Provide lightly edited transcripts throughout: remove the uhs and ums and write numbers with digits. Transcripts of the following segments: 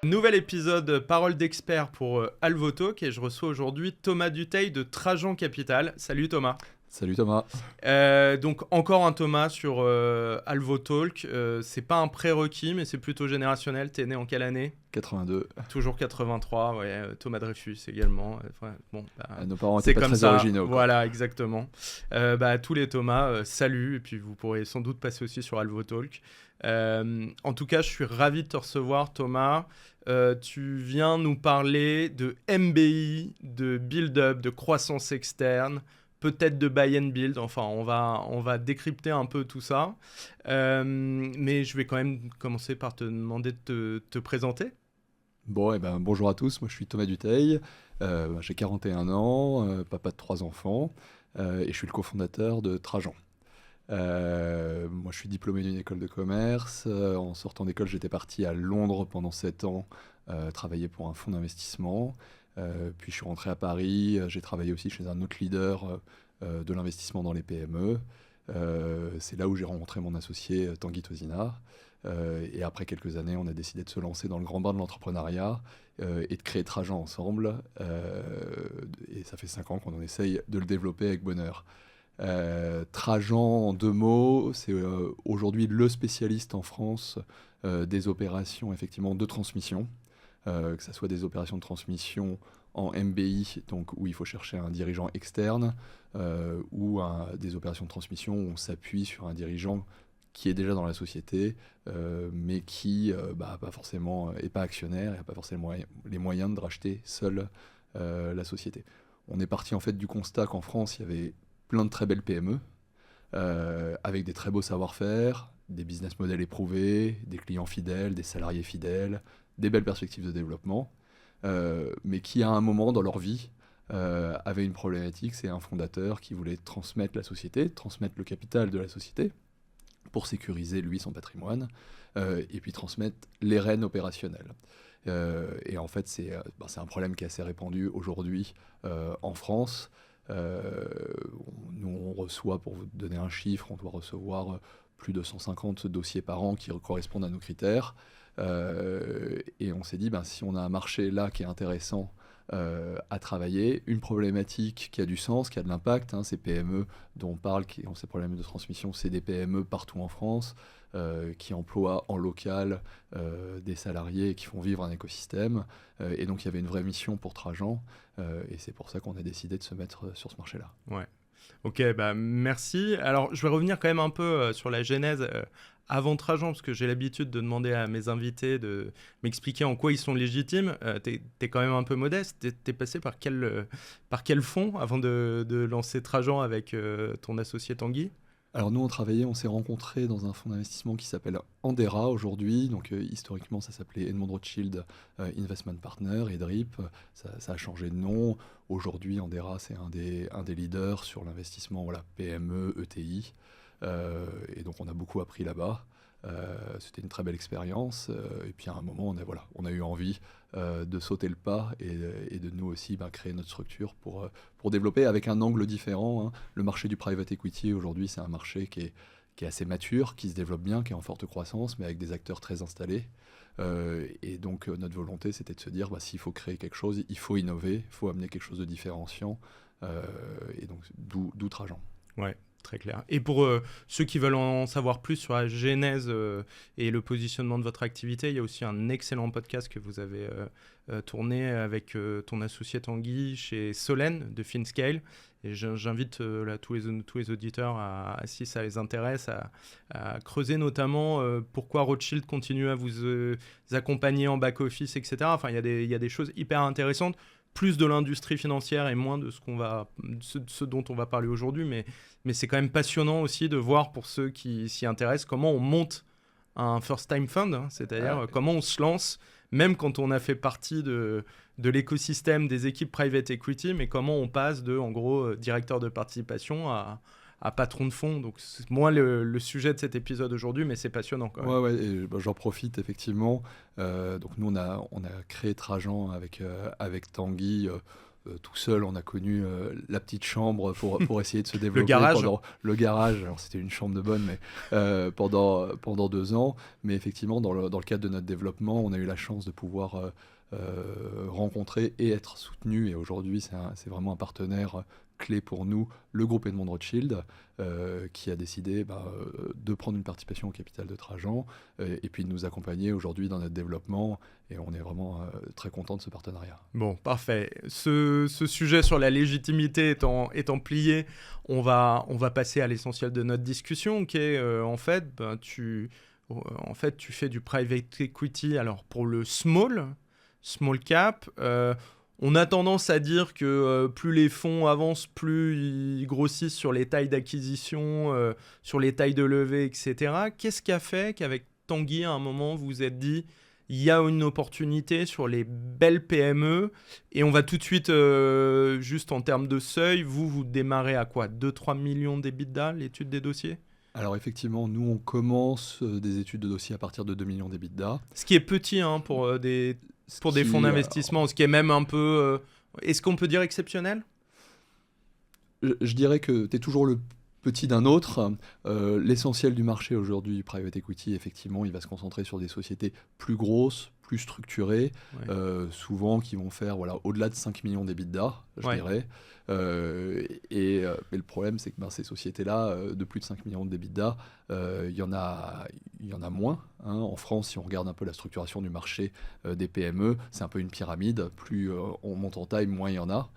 Nouvel épisode Parole d'expert pour Alvotalk et je reçois aujourd'hui Thomas Dutheil de Trajan Capital. Salut Thomas. Salut Thomas. Donc encore un Thomas sur Alvotalk. C'est pas un prérequis mais c'est plutôt générationnel. T'es né en quelle année ? 82. Toujours 83, ouais. Thomas Dreyfus également. Nos parents c'est étaient pas comme très ça. originaux. Voilà, exactement. Tous les Thomas, salut. Et puis vous pourrez sans doute passer aussi sur Alvotalk. En tout cas, je suis ravi de te recevoir Thomas. Tu viens nous parler de MBI, de build-up, de croissance externe, peut-être de buy and build. Enfin, on va décrypter un peu tout ça. Mais je vais quand même commencer par te demander de te présenter. Bonjour à tous, moi je suis Thomas Dutheil, j'ai 41 ans, papa de 3 enfants, et je suis le cofondateur de Trajan. Moi je suis diplômé d'une école de commerce, en sortant d'école j'étais parti à Londres pendant 7 ans, travailler pour un fonds d'investissement, puis je suis rentré à Paris, j'ai travaillé aussi chez un autre leader de l'investissement dans les PME. C'est là où j'ai rencontré mon associé Tanguy Tozina. Et après quelques années, on a décidé de se lancer dans le grand bain de l'entrepreneuriat et de créer Trajan ensemble. Et ça fait 5 ans qu'on en essaye de le développer avec bonheur. Trajan, en 2 mots, c'est aujourd'hui le spécialiste en France des opérations effectivement de transmission, que ce soit des opérations de transmission en MBI, donc où il faut chercher un dirigeant externe, ou des opérations de transmission où on s'appuie sur un dirigeant qui est déjà dans la société, mais qui pas forcément est pas actionnaire et n'a pas forcément les moyens de racheter seul la société. On est parti en fait du constat qu'en France, il y avait plein de très belles PME, avec des très beaux savoir-faire, des business models éprouvés, des clients fidèles, des salariés fidèles, des belles perspectives de développement, mais qui à un moment dans leur vie avaient une problématique, c'est un fondateur qui voulait transmettre la société, transmettre le capital de la société, pour sécuriser, lui, son patrimoine, et puis transmettre les rênes opérationnelles. Et en fait, c'est un problème qui est assez répandu aujourd'hui en France. Nous, on reçoit, pour vous donner un chiffre, on doit recevoir plus de 150 dossiers par an qui correspondent à nos critères. Et on s'est dit, si on a un marché là qui est intéressant à travailler, une problématique qui a du sens, qui a de l'impact, ces PME dont on parle, qui ont ces problèmes de transmission, c'est des PME partout en France, qui emploient en local des salariés qui font vivre un écosystème. Et donc il y avait une vraie mission pour Trajan, et c'est pour ça qu'on a décidé de se mettre sur ce marché-là. Ouais. Ok, merci. Alors, je vais revenir quand même un peu sur la genèse avant Trajan, parce que j'ai l'habitude de demander à mes invités de m'expliquer en quoi ils sont légitimes. T'es quand même un peu modeste. T'es passé par quel fonds avant de lancer Trajan avec ton associé Tanguy ? Alors nous, on s'est rencontrés dans un fonds d'investissement qui s'appelle Andera aujourd'hui. Donc historiquement, ça s'appelait Edmond Rothschild Investment Partner, EDRIP. Ça a changé de nom. Aujourd'hui, Andera, c'est un des leaders sur l'investissement PME, ETI. Et donc on a beaucoup appris là-bas. C'était une très belle expérience. Et puis à un moment, on a eu envie de sauter le pas et de nous aussi créer notre structure pour développer avec un angle différent. Le marché du private equity aujourd'hui, c'est un marché qui est assez mature, qui se développe bien, qui est en forte croissance, mais avec des acteurs très installés. Et donc notre volonté, c'était de se dire, s'il faut créer quelque chose, il faut innover, il faut amener quelque chose de différenciant. Et donc d'où Trajan. Ouais. Très clair. Et pour ceux qui veulent en savoir plus sur la genèse et le positionnement de votre activité, il y a aussi un excellent podcast que vous avez tourné avec ton associé Tanguy chez Solène de FinScale. Et j'invite tous les auditeurs, si ça les intéresse, à creuser notamment pourquoi Rothschild continue à vous accompagner en back-office, etc. Enfin, il y a des choses hyper intéressantes. Plus de l'industrie financière et moins de ce dont on va parler aujourd'hui, mais c'est quand même passionnant aussi de voir, pour ceux qui s'y intéressent, comment on monte un first-time fund, c'est-à-dire comment on se lance, même quand on a fait partie de l'écosystème des équipes private equity, mais comment on passe de, en gros, directeur de participation à patron de fonds. Donc c'est moins le sujet de cet épisode aujourd'hui, mais c'est passionnant quand même. Ouais, et j'en profite effectivement. Donc nous, on a créé Trajan avec Tanguy tout seul, on a connu la petite chambre pour essayer de se développer. Le garage. Le garage, alors c'était une chambre de bonne, mais pendant 2 ans. Mais effectivement, dans le cadre de notre développement, on a eu la chance de pouvoir rencontrer et être soutenu. Et aujourd'hui, c'est vraiment un partenaire clé pour nous, le groupe Edmond Rothschild, qui a décidé de prendre une participation au capital de Trajan et puis de nous accompagner aujourd'hui dans notre développement. Et on est vraiment très content de ce partenariat. Bon, parfait. Ce sujet sur la légitimité étant plié, on va passer à l'essentiel de notre discussion, qui est en fait, tu fais du private equity. Alors pour le small cap, on a tendance à dire que plus les fonds avancent, plus ils grossissent sur les tailles d'acquisition, sur les tailles de levée, etc. Qu'est-ce qui a fait qu'avec Tanguy, à un moment, vous vous êtes dit il y a une opportunité sur les belles PME et on va tout de suite, juste en termes de seuil, vous démarrez à quoi 2-3 millions d'EBITDA, l'étude des dossiers ? Alors effectivement, nous on commence des études de dossier à partir de 2 millions d'EBITDA. Ce qui est petit pour des fonds d'investissement, ce qui est même un peu... est-ce qu'on peut dire exceptionnel ? Je dirais que tu es toujours le petit d'un autre. L'essentiel du marché aujourd'hui du private equity, effectivement, il va se concentrer sur des sociétés plus grosses, plus structurées, souvent qui vont faire au-delà de 5 millions d'EBITDA, je dirais. Mais le problème, c'est que ces sociétés-là, de plus de 5 millions d'EBITDA, il y en a moins. En France, si on regarde un peu la structuration du marché des PME, c'est un peu une pyramide. Plus on monte en taille, moins il y en a.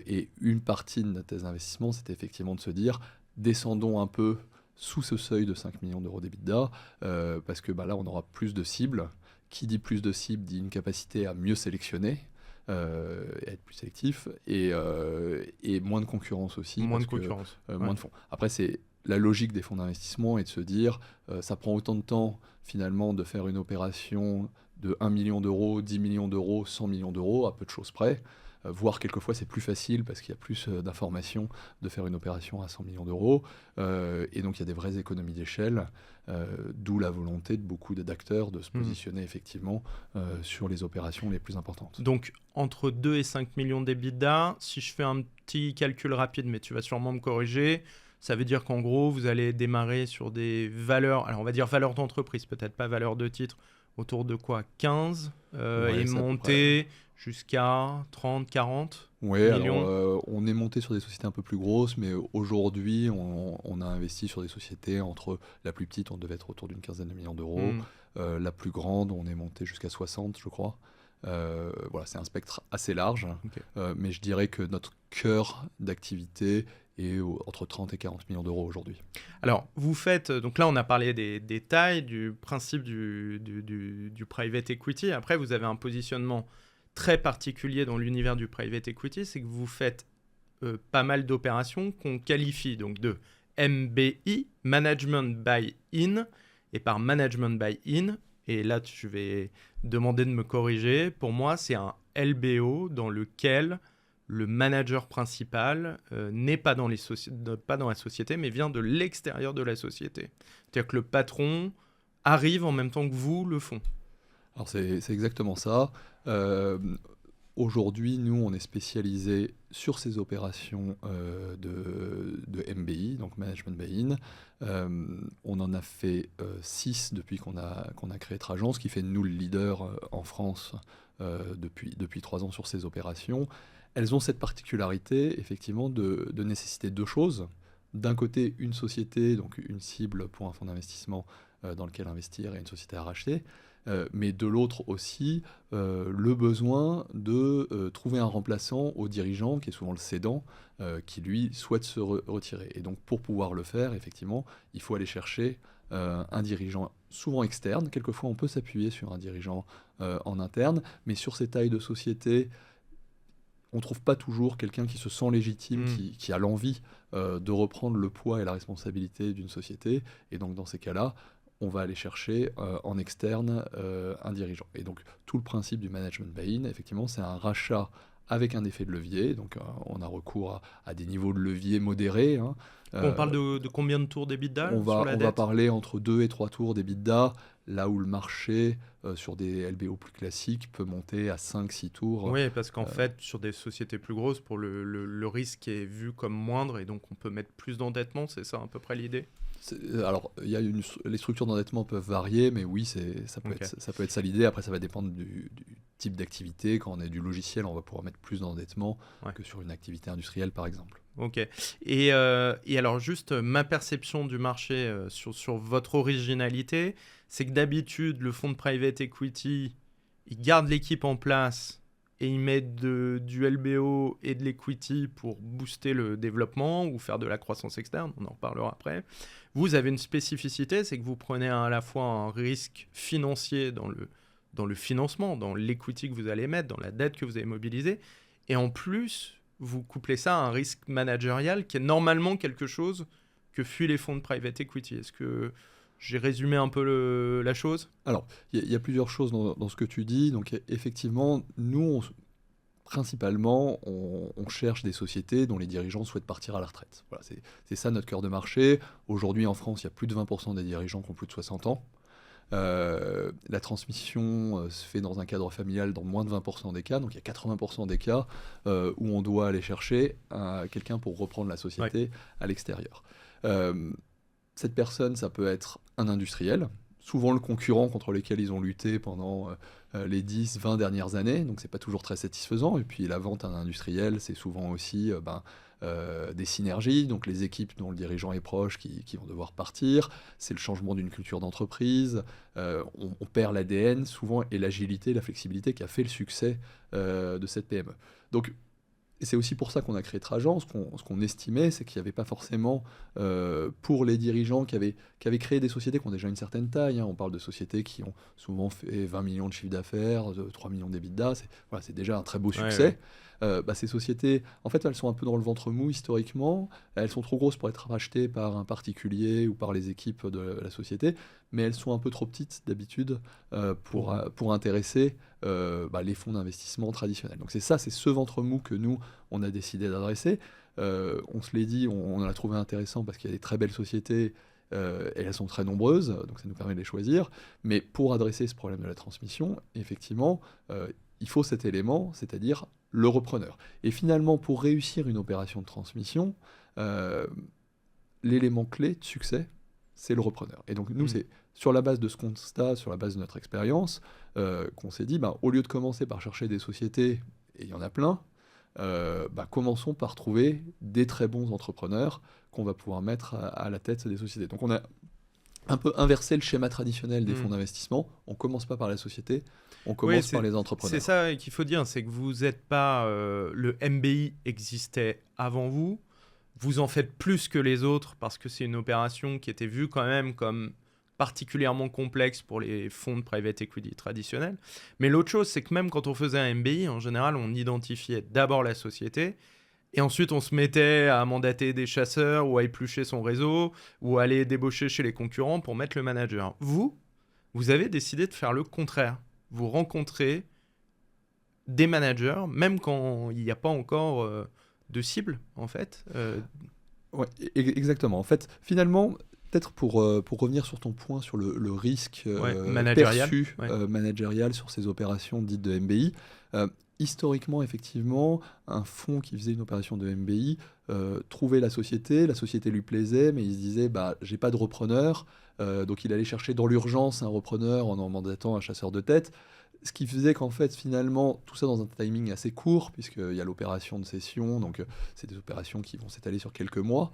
Et une partie de notre thèse d'investissement, c'était effectivement de se dire, descendons un peu sous ce seuil de 5 millions d'euros d'EBITDA, parce que là, on aura plus de cibles. Qui dit plus de cibles dit une capacité à mieux sélectionner, être plus sélectif, et moins de concurrence aussi. Moins de fonds. Après, c'est la logique des fonds d'investissement est de se dire, ça prend autant de temps finalement de faire une opération de 1 million d'euros, 10 millions d'euros, 100 millions d'euros, à peu de choses près. Voire quelquefois c'est plus facile parce qu'il y a plus d'informations de faire une opération à 100 millions d'euros. Et donc il y a des vraies économies d'échelle, d'où la volonté de beaucoup d'acteurs de se positionner effectivement sur les opérations les plus importantes. Donc entre 2 et 5 millions d'EBITDA, si je fais un petit calcul rapide, mais tu vas sûrement me corriger, ça veut dire qu'en gros vous allez démarrer sur des valeurs, alors on va dire valeurs d'entreprise, peut-être pas valeurs de titre, autour de quoi 15 et monter jusqu'à 30, 40 millions. Alors, on est monté sur des sociétés un peu plus grosses, mais aujourd'hui, on a investi sur des sociétés entre la plus petite, on devait être autour d'une quinzaine de millions d'euros. La plus grande, on est monté jusqu'à 60, je crois. C'est un spectre assez large, mais je dirais que notre cœur d'activité est entre 30 et 40 millions d'euros aujourd'hui. Alors, vous faites... Donc là, on a parlé des tailles, du principe du private equity. Après, vous avez un positionnement très particulier dans l'univers du private equity, c'est que vous faites pas mal d'opérations qu'on qualifie donc de MBI, Management by In, et par Management by In, et là je vais demander de me corriger, pour moi c'est un LBO dans lequel le manager principal n'est pas dans la société, mais vient de l'extérieur de la société. C'est-à-dire que le patron arrive en même temps que vous le font. Alors c'est exactement ça. Aujourd'hui, nous, on est spécialisé sur ces opérations de MBI, donc Management by In. On en a fait 6 depuis qu'on a créé Trajan, ce qui fait de nous le leader en France depuis 3 ans sur ces opérations. Elles ont cette particularité, effectivement, de nécessiter 2 choses. D'un côté, une société, donc une cible pour un fonds d'investissement dans lequel investir et une société à racheter. Mais de l'autre aussi, le besoin de trouver un remplaçant au dirigeant, qui est souvent le cédant, qui lui souhaite se retirer. Et donc pour pouvoir le faire, effectivement, il faut aller chercher un dirigeant souvent externe. Quelquefois, on peut s'appuyer sur un dirigeant en interne, mais sur ces tailles de société, on ne trouve pas toujours quelqu'un qui se sent légitime, qui a l'envie de reprendre le poids et la responsabilité d'une société. Et donc dans ces cas-là, on va aller chercher en externe un dirigeant. Et donc, tout le principe du management buy-in, effectivement, c'est un rachat avec un effet de levier. Donc on a recours à des niveaux de levier modérés. Hein. On parle de combien de tours d'EBITDA sur la on dette? va parler entre 2 et 3 tours d'EBITDA, là où le marché, sur des LBO plus classiques, peut monter à 5-6 tours. Oui, parce qu'en fait, sur des sociétés plus grosses, pour le risque est vu comme moindre et donc on peut mettre plus d'endettement, c'est ça à peu près l'idée? Alors, les structures d'endettement peuvent varier, mais oui, ça peut être ça l'idée. Après, ça va dépendre du type d'activité. Quand on est du logiciel, on va pouvoir mettre plus d'endettement que sur une activité industrielle, par exemple. Ok. Et alors, juste ma perception du marché sur votre originalité, c'est que d'habitude, le fonds de private equity, il garde l'équipe en place et il met du LBO et de l'equity pour booster le développement ou faire de la croissance externe. On en reparlera après. Vous avez une spécificité, c'est que vous prenez à la fois un risque financier dans le financement, dans l'equity que vous allez mettre, dans la dette que vous allez mobiliser, et en plus, vous couplez ça à un risque managérial qui est normalement quelque chose que fuient les fonds de private equity. Est-ce que j'ai résumé un peu la chose? Alors, il y a plusieurs choses dans ce que tu dis. Donc, effectivement, nous, principalement, on cherche des sociétés dont les dirigeants souhaitent partir à la retraite. Voilà, c'est ça notre cœur de marché. Aujourd'hui, en France, il y a plus de 20% des dirigeants qui ont plus de 60 ans. La transmission se fait dans un cadre familial dans moins de 20% des cas, donc il y a 80% des cas où on doit aller chercher quelqu'un pour reprendre la société à l'extérieur. Cette personne, ça peut être un industriel, souvent le concurrent contre lequel ils ont lutté pendant les 10-20 dernières années, donc c'est pas toujours très satisfaisant. Et puis la vente à un industriel, c'est souvent aussi des synergies, donc les équipes dont le dirigeant est proche qui vont devoir partir, c'est le changement d'une culture d'entreprise, on perd l'ADN souvent et l'agilité, la flexibilité qui a fait le succès de cette PME. Donc, et c'est aussi pour ça qu'on a créé Trajan. Ce qu'on estimait, c'est qu'il n'y avait pas forcément, pour les dirigeants qui avaient créé des sociétés qui ont déjà une certaine taille, hein, on parle de sociétés qui ont souvent fait 20 millions de chiffre d'affaires, 3 millions d'EBITDA, c'est déjà un très beau succès. Ces sociétés, en fait, elles sont un peu dans le ventre mou historiquement, elles sont trop grosses pour être rachetées par un particulier ou par les équipes de la société, mais elles sont un peu trop petites d'habitude pour intéresser les fonds d'investissement traditionnels. Donc c'est ce ventre mou que nous, on a décidé d'adresser. On se l'est dit, on a trouvé intéressant parce qu'il y a des très belles sociétés et elles sont très nombreuses, donc ça nous permet de les choisir. Mais pour adresser ce problème de la transmission, effectivement, il faut cet élément, c'est-à-dire le repreneur. Et finalement, pour réussir une opération de transmission, l'élément clé de succès, c'est le repreneur. Et donc nous, c'est sur la base de ce constat, sur la base de notre expérience, qu'on s'est dit, au lieu de commencer par chercher des sociétés, et il y en a plein, commençons par trouver des très bons entrepreneurs qu'on va pouvoir mettre à la tête des sociétés. Donc on a un peu inversé le schéma traditionnel des fonds d'investissement. On ne commence pas par la société, on commence par les entrepreneurs. C'est ça qu'il faut dire, c'est que vous n'êtes pas... le MBI existait avant vous, vous en faites plus que les autres parce que c'est une opération qui était vue quand même comme particulièrement complexe pour les fonds de private equity traditionnels. Mais l'autre chose, c'est que même quand on faisait un MBI, en général, on identifiait d'abord la société et ensuite on se mettait à mandater des chasseurs ou à éplucher son réseau ou à aller débaucher chez les concurrents pour mettre le manager. Vous avez décidé de faire le contraire. Vous rencontrez des managers, même quand il n'y a pas encore de cible, en fait. Ouais, exactement. En fait, finalement, peut-être pour revenir sur ton point sur le risque managérial, perçu managérial sur ces opérations dites de MBI, historiquement, effectivement, un fonds qui faisait une opération de MBI trouvait la société lui plaisait, mais il se disait j'ai pas de repreneur, donc il allait chercher dans l'urgence un repreneur en mandatant un chasseur de tête. Ce qui faisait qu'en fait, finalement, tout ça dans un timing assez court, puisqu'il y a l'opération de cession, donc c'est des opérations qui vont s'étaler sur quelques mois.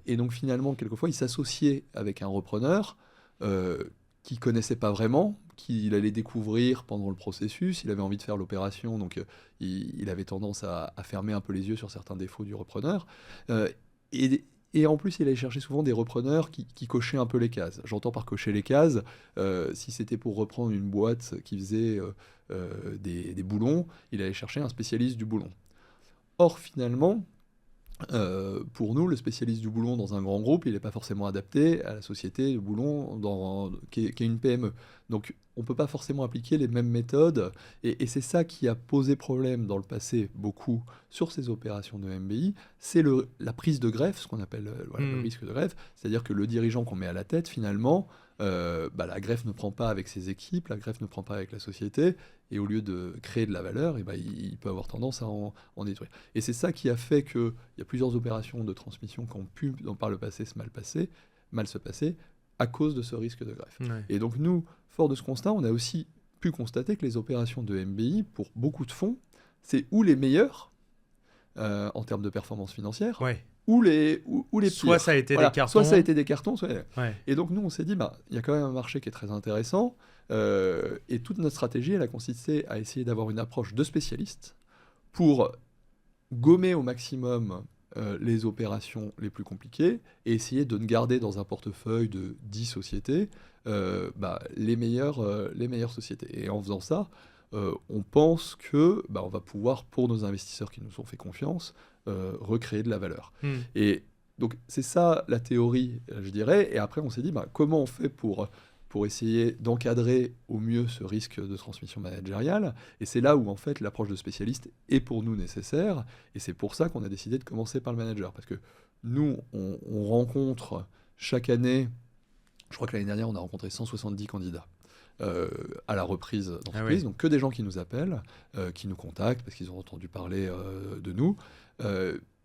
Et donc finalement, quelquefois, il s'associait avec un repreneur qu'il ne connaissait pas vraiment, qu'il allait découvrir pendant le processus. Il avait envie de faire l'opération, donc il avait tendance à fermer un peu les yeux sur certains défauts du repreneur. Et en plus, il allait chercher souvent des repreneurs qui cochaient un peu les cases. J'entends par cocher les cases, si c'était pour reprendre une boîte qui faisait des boulons, il allait chercher un spécialiste du boulon. Or, finalement, Pour nous, le spécialiste du boulon dans un grand groupe, il n'est pas forcément adapté à la société du boulon qui est une PME. Donc, on ne peut pas forcément appliquer les mêmes méthodes. Et c'est ça qui a posé problème dans le passé beaucoup sur ces opérations de MBI. C'est la prise de greffe, ce qu'on appelle le risque de greffe. C'est-à-dire que le dirigeant qu'on met à la tête, finalement, la greffe ne prend pas avec ses équipes, la greffe ne prend pas avec la société. Et au lieu de créer de la valeur, il peut avoir tendance à en détruire. Et c'est ça qui a fait qu'il y a plusieurs opérations de transmission qui ont pu, par le passé, mal se passer à cause de ce risque de greffe. Ouais. Et donc nous, fort de ce constat, on a aussi pu constater que les opérations de MBI, pour beaucoup de fonds, c'est ou les meilleurs en termes de performance financière, Ouais. ou les pires. Soit ça a été des cartons. Soit ça a été des cartons, Ouais. Et donc nous, on s'est dit, il y a quand même un marché qui est très intéressant, et toute notre stratégie, elle a consisté à essayer d'avoir une approche de spécialiste pour gommer au maximum les opérations les plus compliquées et essayer de ne garder dans un portefeuille de 10 sociétés les meilleures sociétés. Et en faisant ça, on pense que on va pouvoir, pour nos investisseurs qui nous ont fait confiance, recréer de la valeur. Et donc c'est ça la théorie, je dirais. Et après, on s'est dit, comment on fait pour essayer d'encadrer au mieux ce risque de transmission managériale. Et c'est là où, en fait, l'approche de spécialiste est pour nous nécessaire. Et c'est pour ça qu'on a décidé de commencer par le manager. Parce que nous, on rencontre chaque année, je crois que l'année dernière, on a rencontré 170 candidats à la reprise d'entreprise. Donc que des gens qui nous appellent, qui nous contactent parce qu'ils ont entendu parler de nous.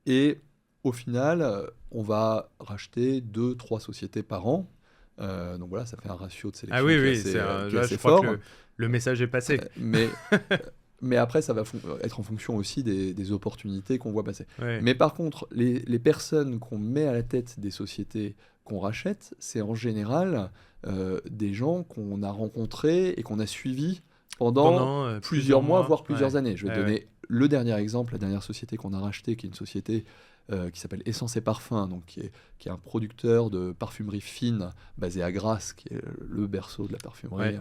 Et au final, on va racheter 2-3 sociétés par an. Donc voilà, ça fait un ratio de sélection qui est assez fort. Je crois que le message est passé. Mais après, ça va être en fonction aussi des opportunités qu'on voit passer. Ouais. Mais par contre, les personnes qu'on met à la tête des sociétés qu'on rachète, c'est en général des gens qu'on a rencontrés et qu'on a suivis pendant plusieurs mois, voire plusieurs années. Je vais donner le dernier exemple, la dernière société qu'on a rachetée, qui est une société qui s'appelle Essence et Parfums, donc qui est un producteur de parfumerie fine basé à Grasse, qui est le berceau de la parfumerie,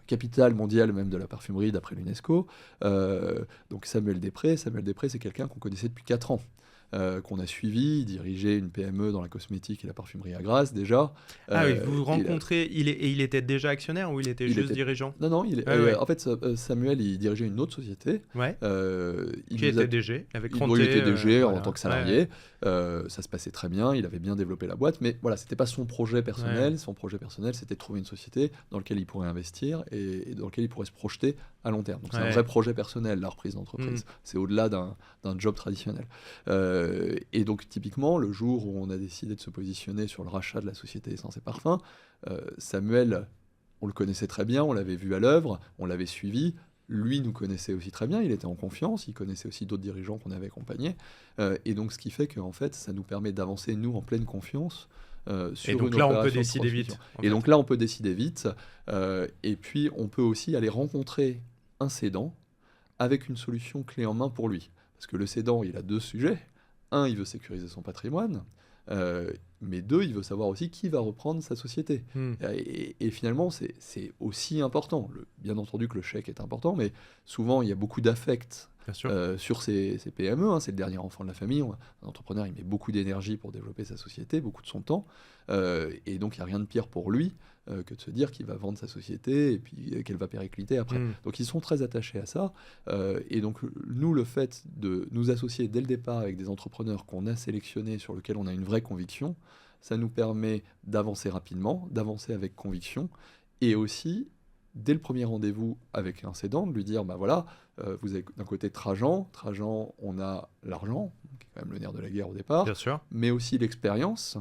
capitale mondiale même de la parfumerie d'après l'UNESCO. Donc Samuel Després, c'est quelqu'un qu'on connaissait depuis 4 ans. Qu'on a suivi, il dirigeait une PME dans la cosmétique et la parfumerie à Grasse déjà. Oui, vous vous rencontrez, il était déjà actionnaire ou il était dirigeant? Non, en fait, Samuel, il dirigeait une autre société. Qui était DG, avec il était DG en tant que salarié. Ça se passait très bien, il avait bien développé la boîte, mais voilà, c'était pas son projet personnel. Son projet personnel, c'était de trouver une société dans laquelle il pourrait investir et dans laquelle il pourrait se projeter à long terme. Donc c'est un vrai projet personnel, la reprise d'entreprise. C'est au-delà d'un job traditionnel. Et donc typiquement, le jour où on a décidé de se positionner sur le rachat de la société Essence et Parfums, Samuel, on le connaissait très bien, on l'avait vu à l'œuvre, on l'avait suivi. Lui nous connaissait aussi très bien, il était en confiance, il connaissait aussi d'autres dirigeants qu'on avait accompagnés. Et donc ce qui fait qu'en fait, ça nous permet d'avancer, nous, en pleine confiance. Et donc là, on peut décider vite. Et donc là, on peut décider vite. Et puis, on peut aussi aller rencontrer un cédant avec une solution clé en main pour lui. Parce que le cédant, il a 2 sujets. 1, il veut sécuriser son patrimoine. Mais 2, il veut savoir aussi qui va reprendre sa société. Et finalement, c'est aussi important. Bien entendu que le chèque est important, mais souvent, il y a beaucoup d'affect sur ces PME. C'est le dernier enfant de la famille. Un entrepreneur, il met beaucoup d'énergie pour développer sa société, beaucoup de son temps. Et donc, il n'y a rien de pire pour lui que de se dire qu'il va vendre sa société et puis qu'elle va péricliter après. Donc, ils sont très attachés à ça. Et donc, nous, le fait de nous associer dès le départ avec des entrepreneurs qu'on a sélectionnés, sur lesquels on a une vraie conviction, ça nous permet d'avancer rapidement, d'avancer avec conviction, et aussi, dès le premier rendez-vous avec un cédant, de lui dire, voilà, vous avez d'un côté Trajan, on a l'argent, qui est quand même le nerf de la guerre au départ, bien sûr, mais aussi l'expérience.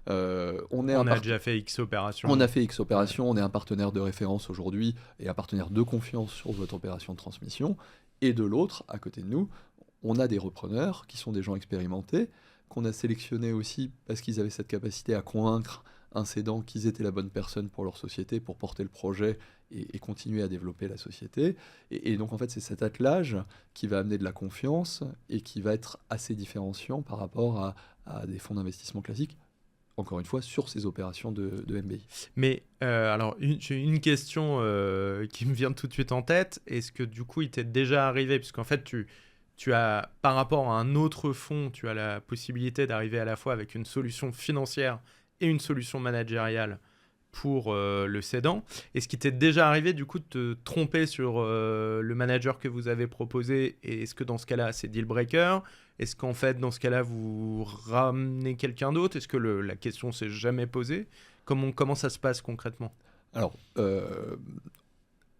On a déjà fait X opérations. On a fait X opérations, on est un partenaire de référence aujourd'hui et un partenaire de confiance sur votre opération de transmission. Et de l'autre, à côté de nous, on a des repreneurs qui sont des gens expérimentés, qu'on a sélectionnés aussi parce qu'ils avaient cette capacité à convaincre un cédant qu'ils étaient la bonne personne pour leur société, pour porter le projet et continuer à développer la société. Et donc, en fait, c'est cet attelage qui va amener de la confiance et qui va être assez différenciant par rapport à des fonds d'investissement classiques, encore une fois, sur ces opérations de MBI. Mais alors, j'ai une question qui me vient tout de suite en tête. Est-ce que du coup, il t'est déjà arrivé, puisqu'en fait, tu as, par rapport à un autre fonds, tu as la possibilité d'arriver à la fois avec une solution financière et une solution managériale pour le cédant. Est-ce qu'il t'est déjà arrivé du coup de te tromper sur le manager que vous avez proposé, et est-ce que dans ce cas-là c'est deal breaker? Est-ce qu'en fait dans ce cas-là vous ramenez quelqu'un d'autre? Est-ce que la question s'est jamais posée? Comment ça se passe concrètement? Alors,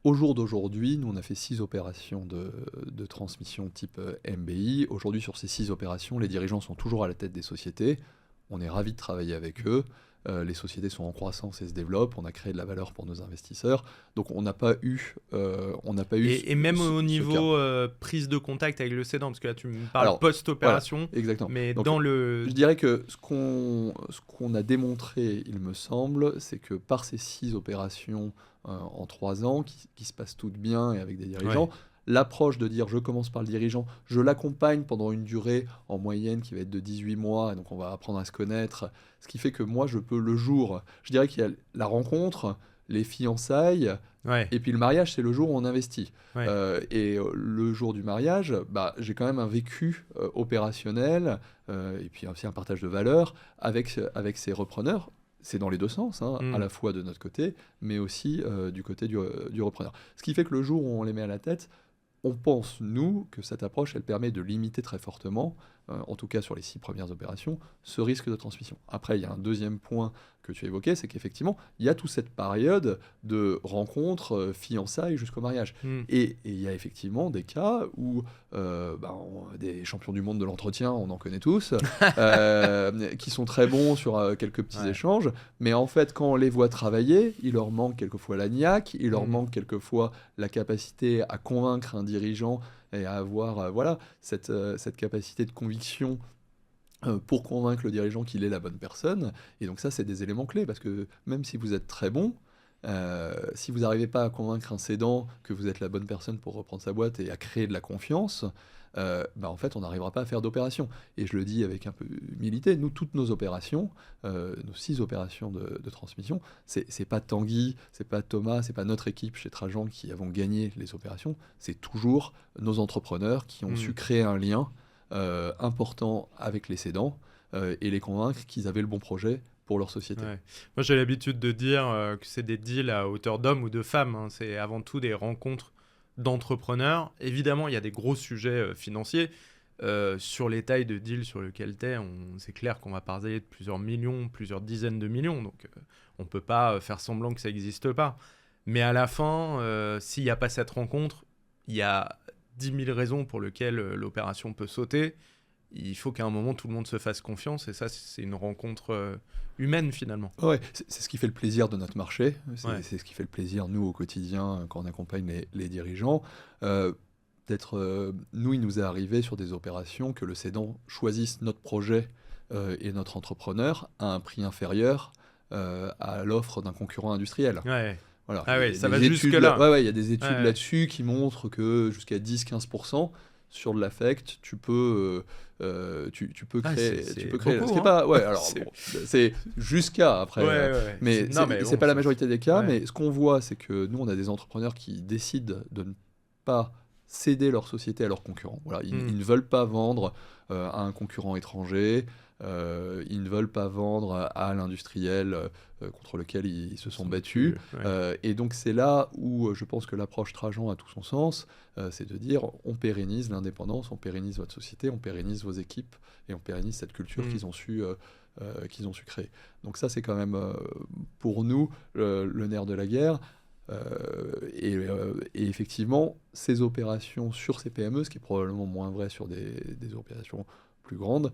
au jour d'aujourd'hui, nous on a fait 6 opérations de transmission type MBI. Aujourd'hui, sur ces 6 opérations, les dirigeants sont toujours à la tête des sociétés. On est ravis de travailler avec eux. Les sociétés sont en croissance et se développent. On a créé de la valeur pour nos investisseurs. Donc on n'a pas eu, Et même au ce niveau cas. prise de contact avec le cédant, parce que là tu me parles Alors, post-opération, voilà, exactement. mais Donc, dans le... je dirais que ce qu'on a démontré, il me semble, c'est que par ces 6 opérations en 3 ans, qui se passent toutes bien et avec des dirigeants, Ouais. l'approche de dire je commence par le dirigeant, je l'accompagne pendant une durée en moyenne qui va être de 18 mois, et donc on va apprendre à se connaître, ce qui fait que moi je peux le jour, je dirais qu'il y a la rencontre, les fiançailles, Ouais. et puis le mariage, c'est le jour où on investit. Ouais. Le jour du mariage, j'ai quand même un vécu opérationnel et puis aussi un partage de valeurs avec ces repreneurs. C'est dans les deux sens, hein, à la fois de notre côté, mais aussi du côté du repreneur. Ce qui fait que le jour où on les met à la tête, on pense, nous, que cette approche, elle permet de limiter très fortement, en tout cas sur les 6 premières opérations, ce risque de transmission. Après, il y a un deuxième point que tu évoquais, c'est qu'effectivement, il y a toute cette période de rencontres, fiançailles jusqu'au mariage. Et il y a effectivement des cas où des champions du monde de l'entretien, on en connaît tous, qui sont très bons sur quelques petits échanges, mais en fait, quand on les voit travailler, il leur manque quelquefois la niaque, il leur manque quelquefois la capacité à convaincre un dirigeant et à avoir cette capacité de conviction pour convaincre le dirigeant qu'il est la bonne personne. Et donc ça, c'est des éléments clés, parce que même si vous êtes très bon, si vous n'arrivez pas à convaincre un cédant que vous êtes la bonne personne pour reprendre sa boîte et à créer de la confiance, en fait, on n'arrivera pas à faire d'opération. Et je le dis avec un peu d'humilité, nous, toutes nos opérations, nos 6 opérations de transmission, c'est pas Tanguy, c'est pas Thomas, c'est pas notre équipe chez Trajan qui avons gagné les opérations, c'est toujours nos entrepreneurs qui ont su créer un lien important avec les cédants et les convaincre qu'ils avaient le bon projet pour leur société. Ouais. Moi, j'ai l'habitude de dire que c'est des deals à hauteur d'hommes ou de femmes, hein. C'est avant tout des rencontres d'entrepreneurs. Évidemment, il y a des gros sujets financiers. Sur les tailles de deals sur lesquels tu es, c'est clair qu'on va parler de plusieurs millions, plusieurs dizaines de millions. Donc, on ne peut pas faire semblant que ça n'existe pas. Mais à la fin, s'il n'y a pas cette rencontre, il y a 10 000 raisons pour lesquelles l'opération peut sauter. Il faut qu'à un moment, tout le monde se fasse confiance. Et ça, c'est une rencontre humaine, finalement. Ouais, c'est ce qui fait le plaisir de notre marché. C'est ce qui fait le plaisir, nous, au quotidien, quand on accompagne les dirigeants. Nous, il nous est arrivé sur des opérations que le cédant choisisse notre projet et notre entrepreneur à un prix inférieur à l'offre d'un concurrent industriel. Ouais. Voilà. Ah ouais, ça va jusque-là. Ouais, il y a des études là-dessus qui montrent que jusqu'à 10-15% sur de l'affect, tu peux créer. Beaucoup, c'est pas, alors c'est jusqu'à après. Mais c'est pas la majorité des cas. Mais ce qu'on voit, c'est que nous, on a des entrepreneurs qui décident de ne pas céder leur société à leurs concurrents. Voilà, ils ne veulent pas vendre à un concurrent étranger. Ils ne veulent pas vendre à l'industriel contre lequel ils se sont battus. Et donc c'est là où je pense que l'approche Trajan a tout son sens. C'est de dire on pérennise l'indépendance, on pérennise votre société, on pérennise vos équipes et on pérennise cette culture qu'ils ont su créer. Donc ça c'est quand même pour nous le nerf de la guerre. Et effectivement, ces opérations sur ces PME, ce qui est probablement moins vrai sur des opérations plus grande,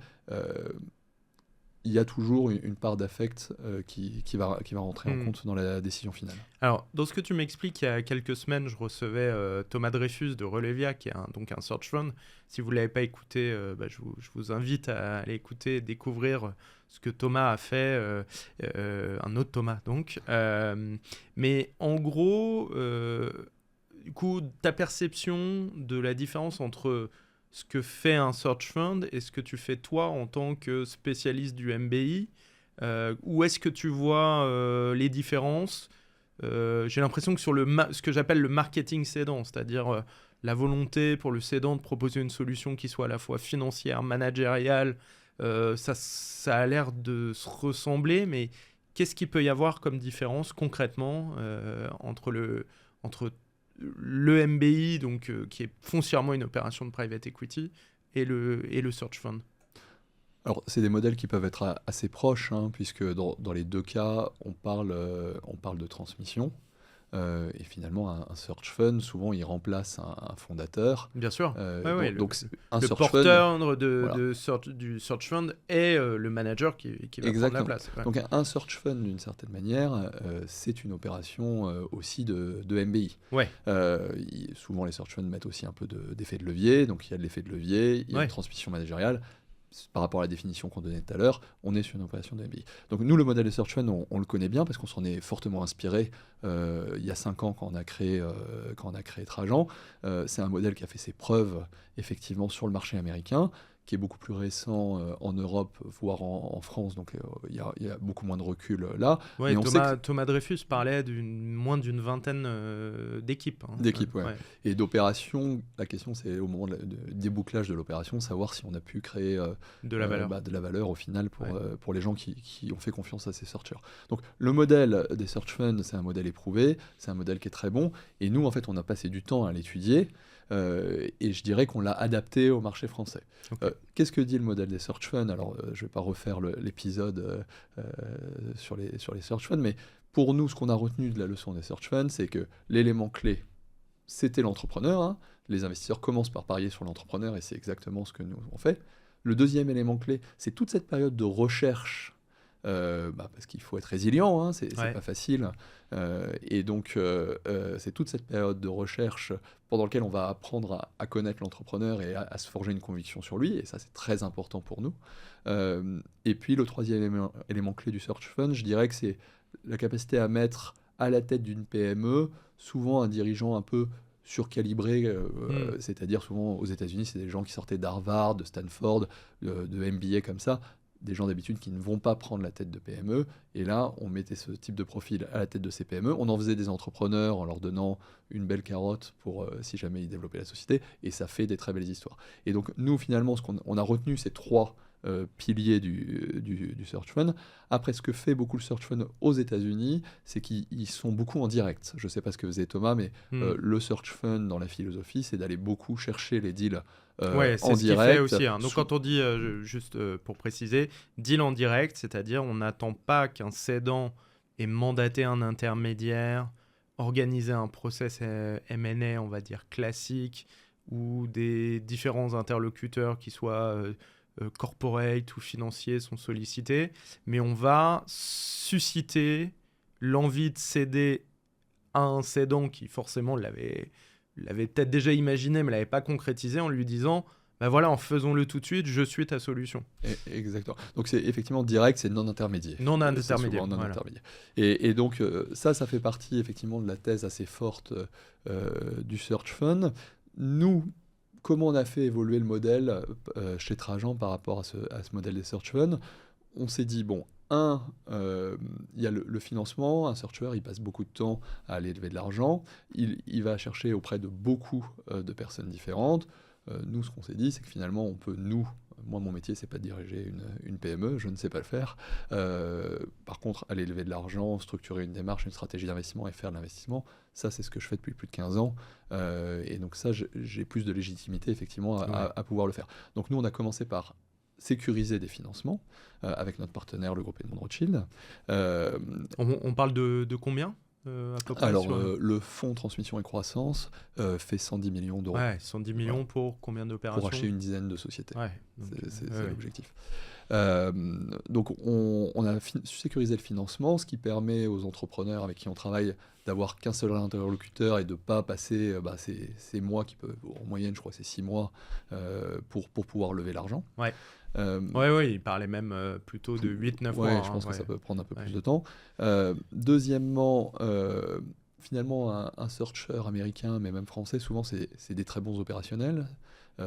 il y a toujours une part d'affect qui va rentrer en compte dans la décision finale. Alors, dans ce que tu m'expliques, il y a quelques semaines, je recevais Thomas Dreyfus de Relevia, qui est donc un search fund. Si vous ne l'avez pas écouté, je vous invite à aller écouter, découvrir ce que Thomas a fait, un autre Thomas donc. Mais en gros, du coup, ta perception de la différence entre ce que fait un search fund et ce que tu fais toi en tant que spécialiste du MBI, où est-ce que tu vois les différences, j'ai l'impression que sur ce que j'appelle le marketing cédant, c'est-à-dire la volonté pour le cédant de proposer une solution qui soit à la fois financière, managériale, ça a l'air de se ressembler, mais qu'est-ce qu'il peut y avoir comme différence concrètement entre le MBI, donc, qui est foncièrement une opération de private equity, et le search fund? Alors, c'est des modèles qui peuvent être assez proches, hein, puisque dans les deux cas, on parle de transmission. Et finalement, un search fund, souvent, il remplace un fondateur. Bien sûr. Donc, un le search porteur fund, du search fund est le manager qui va prendre la place. Ouais. Donc, un search fund, d'une certaine manière, c'est une opération aussi de MBI. Ouais. Souvent, les search funds mettent aussi un peu d'effet de levier. Donc, il y a de l'effet de levier, il y a une transmission managériale. Par rapport à la définition qu'on donnait tout à l'heure, on est sur une opération de MBI. Donc nous, le modèle de Search Fund, on le connaît bien parce qu'on s'en est fortement inspiré il y a 5 ans quand on a créé Trajan. C'est un modèle qui a fait ses preuves effectivement sur le marché américain, qui est beaucoup plus récent en Europe, voire en France, donc il y a beaucoup moins de recul là. Ouais, Thomas Dreyfus parlait moins d'une vingtaine d'équipes. Hein. D'équipes, ouais. Et d'opérations, la question c'est au moment du débouclage de l'opération, savoir si on a pu créer de la valeur au final pour les gens qui ont fait confiance à ces searchers. Donc le modèle des search funds, c'est un modèle éprouvé, c'est un modèle qui est très bon, et nous en fait on a passé du temps à l'étudier. Et je dirais qu'on l'a adapté au marché français. Okay. Qu'est-ce que dit le modèle des search funds? Alors, je ne vais pas refaire l'épisode sur les search funds, mais pour nous, ce qu'on a retenu de la leçon des search funds, c'est que l'élément clé, c'était l'entrepreneur. Hein. Les investisseurs commencent par parier sur l'entrepreneur, et c'est exactement ce que nous on fait. Le deuxième élément clé, c'est toute cette période de recherche, parce qu'il faut être résilient, hein, c'est pas facile. Et donc, c'est toute cette période de recherche pendant laquelle on va apprendre à connaître l'entrepreneur et à se forger une conviction sur lui, et ça, c'est très important pour nous. Et puis, le troisième élément clé du Search Fund, je dirais que c'est la capacité à mettre à la tête d'une PME souvent un dirigeant un peu surcalibré, c'est-à-dire souvent aux États-Unis, c'est des gens qui sortaient d'Harvard, de Stanford, de MBA comme ça, des gens d'habitude qui ne vont pas prendre la tête de PME. Et là, on mettait ce type de profil à la tête de ces PME. On en faisait des entrepreneurs en leur donnant une belle carotte pour si jamais ils développaient la société. Et ça fait des très belles histoires. Et donc, nous, finalement, ce qu'on a retenu, ces trois piliers du Search Fund. Après, ce que fait beaucoup le Search Fund aux États-Unis, c'est qu'ils sont beaucoup en direct. Je ne sais pas ce que faisait Thomas, mais le Search Fund, dans la philosophie, c'est d'aller beaucoup chercher les deals c'est ce qu'il fait aussi. Hein. Donc, quand on dit, juste pour préciser, deal en direct, c'est-à-dire on n'attend pas qu'un cédant ait mandaté un intermédiaire, organisé un process M&A, on va dire, classique, où des différents interlocuteurs qui soient corporate ou financiers sont sollicités, mais on va susciter l'envie de céder à un cédant qui forcément l'avait peut-être déjà imaginé mais l'avait pas concrétisé, en lui disant voilà, faisons-le tout de suite, je suis ta solution. Exactement. Donc c'est effectivement direct, c'est non intermédiaire. Non intermédiaire. Et donc ça fait partie effectivement de la thèse assez forte du Search Fund. Nous, comment on a fait évoluer le modèle chez Trajan par rapport à ce modèle des Search Funds? On s'est dit, il y a le financement. Un searcher, il passe beaucoup de temps à aller lever de l'argent. Il va chercher auprès de beaucoup de personnes différentes. Nous, ce qu'on s'est dit, c'est que finalement, on peut, moi, mon métier, c'est pas de diriger une PME, je ne sais pas le faire. Par contre, aller lever de l'argent, structurer une démarche, une stratégie d'investissement et faire de l'investissement, ça, c'est ce que je fais depuis plus de 15 ans. Et donc ça, j'ai plus de légitimité, effectivement, à pouvoir le faire. Donc nous, on a commencé par sécuriser des financements avec notre partenaire, le groupe Edmond Rothschild. On parle de combien à peu près? Alors, le fonds Transmission et Croissance fait 110 millions d'euros. Ouais, 110 millions pour combien d'opérations? Pour acheter une dizaine de sociétés. Ouais, c'est l'objectif. Donc, on a sécurisé le financement, ce qui permet aux entrepreneurs avec qui on travaille d'avoir qu'un seul interlocuteur et de ne pas passer ces mois qui peuvent, en moyenne, je crois que c'est 6 mois, pour pouvoir lever l'argent. Ouais. Oui, il parlait même plutôt de 8-9 mois. Je pense que ça peut prendre un peu plus de temps. Deuxièmement, finalement, un searcher américain, mais même français, souvent, c'est des très bons opérationnels,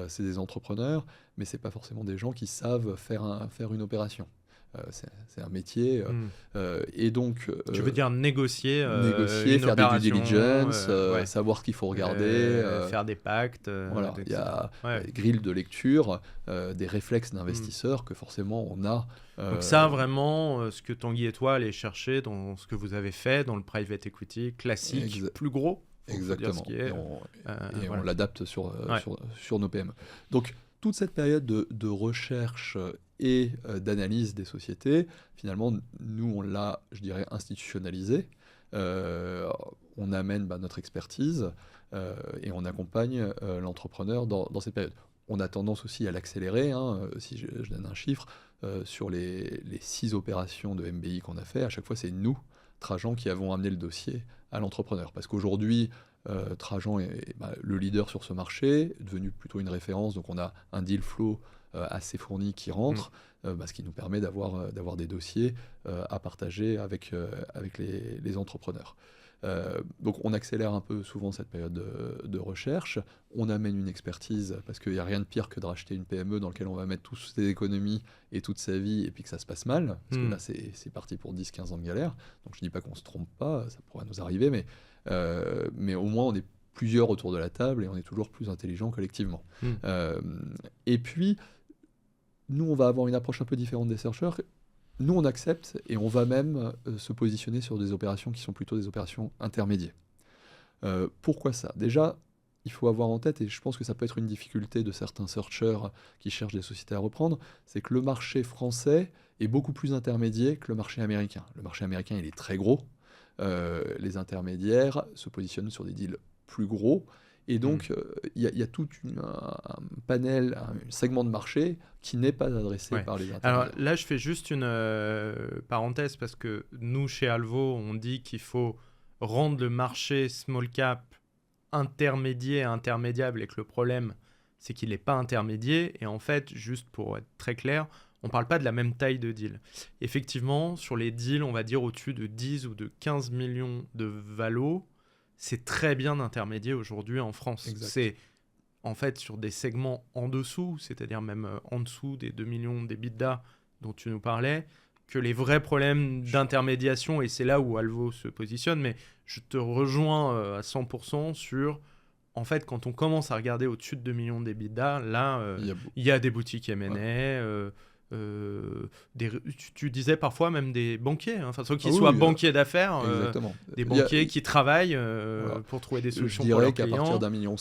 c'est des entrepreneurs, mais ce n'est pas forcément des gens qui savent faire une opération. c'est un métier. Et donc, tu veux dire négocier négocier, une faire des due opération, diligence, savoir ce qu'il faut regarder. faire des pactes. Voilà, il y etc. a Ouais. des grilles de lecture, des réflexes d'investisseurs que forcément on a. Donc ça, vraiment, ce que Tanguy et toi allez chercher dans ce que vous avez fait, dans le private equity classique, plus gros. Exactement. Faut dire ce qui est. Et voilà. on l'adapte sur nos PME. Donc, toute cette période de recherche et d'analyse des sociétés, finalement, nous, on l'a, je dirais, institutionnalisé. On amène notre expertise et on accompagne l'entrepreneur dans cette période. On a tendance aussi à l'accélérer. Si je donne un chiffre, sur les 6 opérations de MBI qu'on a fait, à chaque fois, c'est nous, Trajan, qui avons amené le dossier à l'entrepreneur. Parce qu'aujourd'hui, Trajan est le leader sur ce marché, devenu plutôt une référence. Donc on a un deal flow assez fourni qui rentre, ce qui nous permet d'avoir des dossiers à partager avec les entrepreneurs. Donc on accélère un peu souvent cette période de recherche. On amène une expertise, parce qu'il n'y a rien de pire que de racheter une PME dans laquelle on va mettre toutes ses économies et toute sa vie, et puis que ça se passe mal. Parce que là, c'est parti pour 10-15 ans de galère. Donc je ne dis pas qu'on ne se trompe pas, ça pourrait nous arriver, mais au moins on est plusieurs autour de la table et on est toujours plus intelligents collectivement. Et puis, nous, on va avoir une approche un peu différente des chercheurs. Nous, on accepte et on va même se positionner sur des opérations qui sont plutôt des opérations intermédiaires. Pourquoi ça ? Déjà, il faut avoir en tête, et je pense que ça peut être une difficulté de certains searchers qui cherchent des sociétés à reprendre, c'est que le marché français est beaucoup plus intermédiaire que le marché américain. Le marché américain, il est très gros. Les intermédiaires se positionnent sur des deals plus gros. Et donc, il y a tout un panel, un segment de marché qui n'est pas adressé par les intermédiaires. Alors là, je fais juste une parenthèse parce que nous, chez Alvo, on dit qu'il faut rendre le marché small cap intermédiaire, intermédiable, et que le problème, c'est qu'il n'est pas intermédiaire. Et en fait, juste pour être très clair, on ne parle pas de la même taille de deal. Effectivement, sur les deals, on va dire au-dessus de 10 ou de 15 millions de valo, c'est très bien intermédiaire aujourd'hui en France. Exact. C'est en fait sur des segments en dessous, c'est-à-dire même en dessous des 2 millions d'EBITDA dont tu nous parlais, que les vrais problèmes d'intermédiation, et c'est là où Alvo se positionne, mais je te rejoins à 100% sur, en fait, quand on commence à regarder au-dessus de 2 millions d'EBITDA, là, il y a des boutiques M&A, tu disais parfois même des banquiers, sans qu'ils soient banquiers d'affaires, des banquiers qui travaillent pour trouver des solutions pour leurs clients. Je dirais qu'à partir d'1,5 million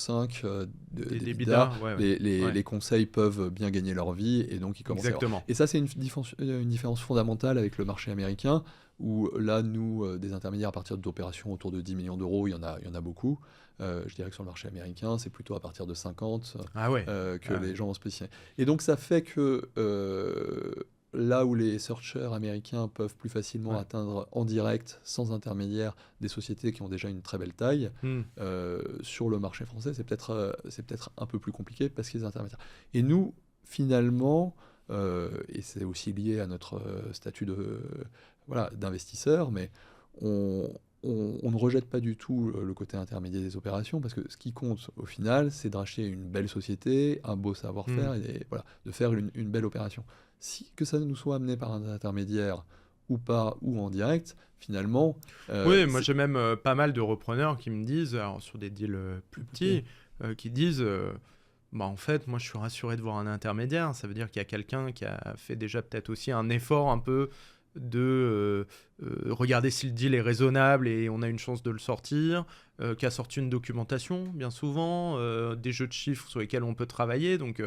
d'EBITDA, les conseils peuvent bien gagner leur vie, et donc ils commencent à avoir. Et ça, c'est une différence fondamentale avec le marché américain, où là, nous, des intermédiaires à partir d'opérations autour de 10 millions d'euros, il y en a beaucoup. Je dirais que sur le marché américain, c'est plutôt à partir de 50 que les gens se positionnent. Et donc, ça fait que là où les searchers américains peuvent plus facilement atteindre en direct, sans intermédiaire, des sociétés qui ont déjà une très belle taille, sur le marché français, c'est peut-être un peu plus compliqué parce qu'ils sont intermédiaires. Et nous, finalement, et c'est aussi lié à notre statut d'investisseur, mais on ne rejette pas du tout le côté intermédiaire des opérations, parce que ce qui compte au final, c'est de racheter une belle société, un beau savoir-faire, et de faire une belle opération. Que ça nous soit amené par un intermédiaire ou pas, ou en direct, finalement... oui, moi j'ai même pas mal de repreneurs qui me disent, alors, sur des deals plus petits, qui disent... en fait, moi je suis rassuré de voir un intermédiaire, ça veut dire qu'il y a quelqu'un qui a fait déjà peut-être aussi un effort un peu de regarder si le deal est raisonnable et on a une chance de le sortir, qui a sorti une documentation bien souvent, des jeux de chiffres sur lesquels on peut travailler, donc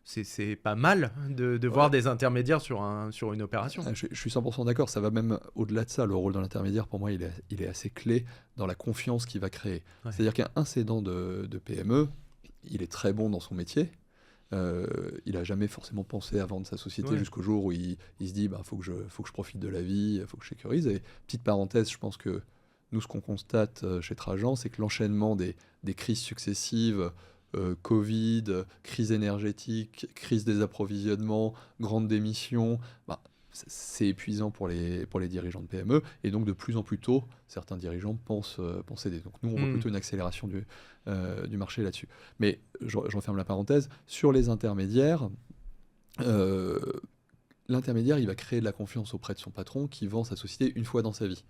c'est pas mal de voir des intermédiaires sur une opération. Je suis 100% d'accord, ça va même au-delà de ça. Le rôle de l'intermédiaire, pour moi, il est assez clé dans la confiance qu'il va créer. C'est-à-dire qu'un cédant de PME, il est très bon dans son métier. Il n'a jamais forcément pensé à vendre sa société jusqu'au jour où il se dit faut que je profite de la vie, il faut que je sécurise. Et petite parenthèse, je pense que nous, ce qu'on constate chez Trajan, c'est que l'enchaînement des crises successives, Covid, crise énergétique, crise des approvisionnements, grande démission, c'est épuisant pour les dirigeants de PME, et donc de plus en plus tôt, certains dirigeants pensent aider. Donc nous, on voit plutôt une accélération du marché là-dessus. Mais je referme la parenthèse. Sur les intermédiaires, l'intermédiaire, il va créer de la confiance auprès de son patron qui vend sa société une fois dans sa vie.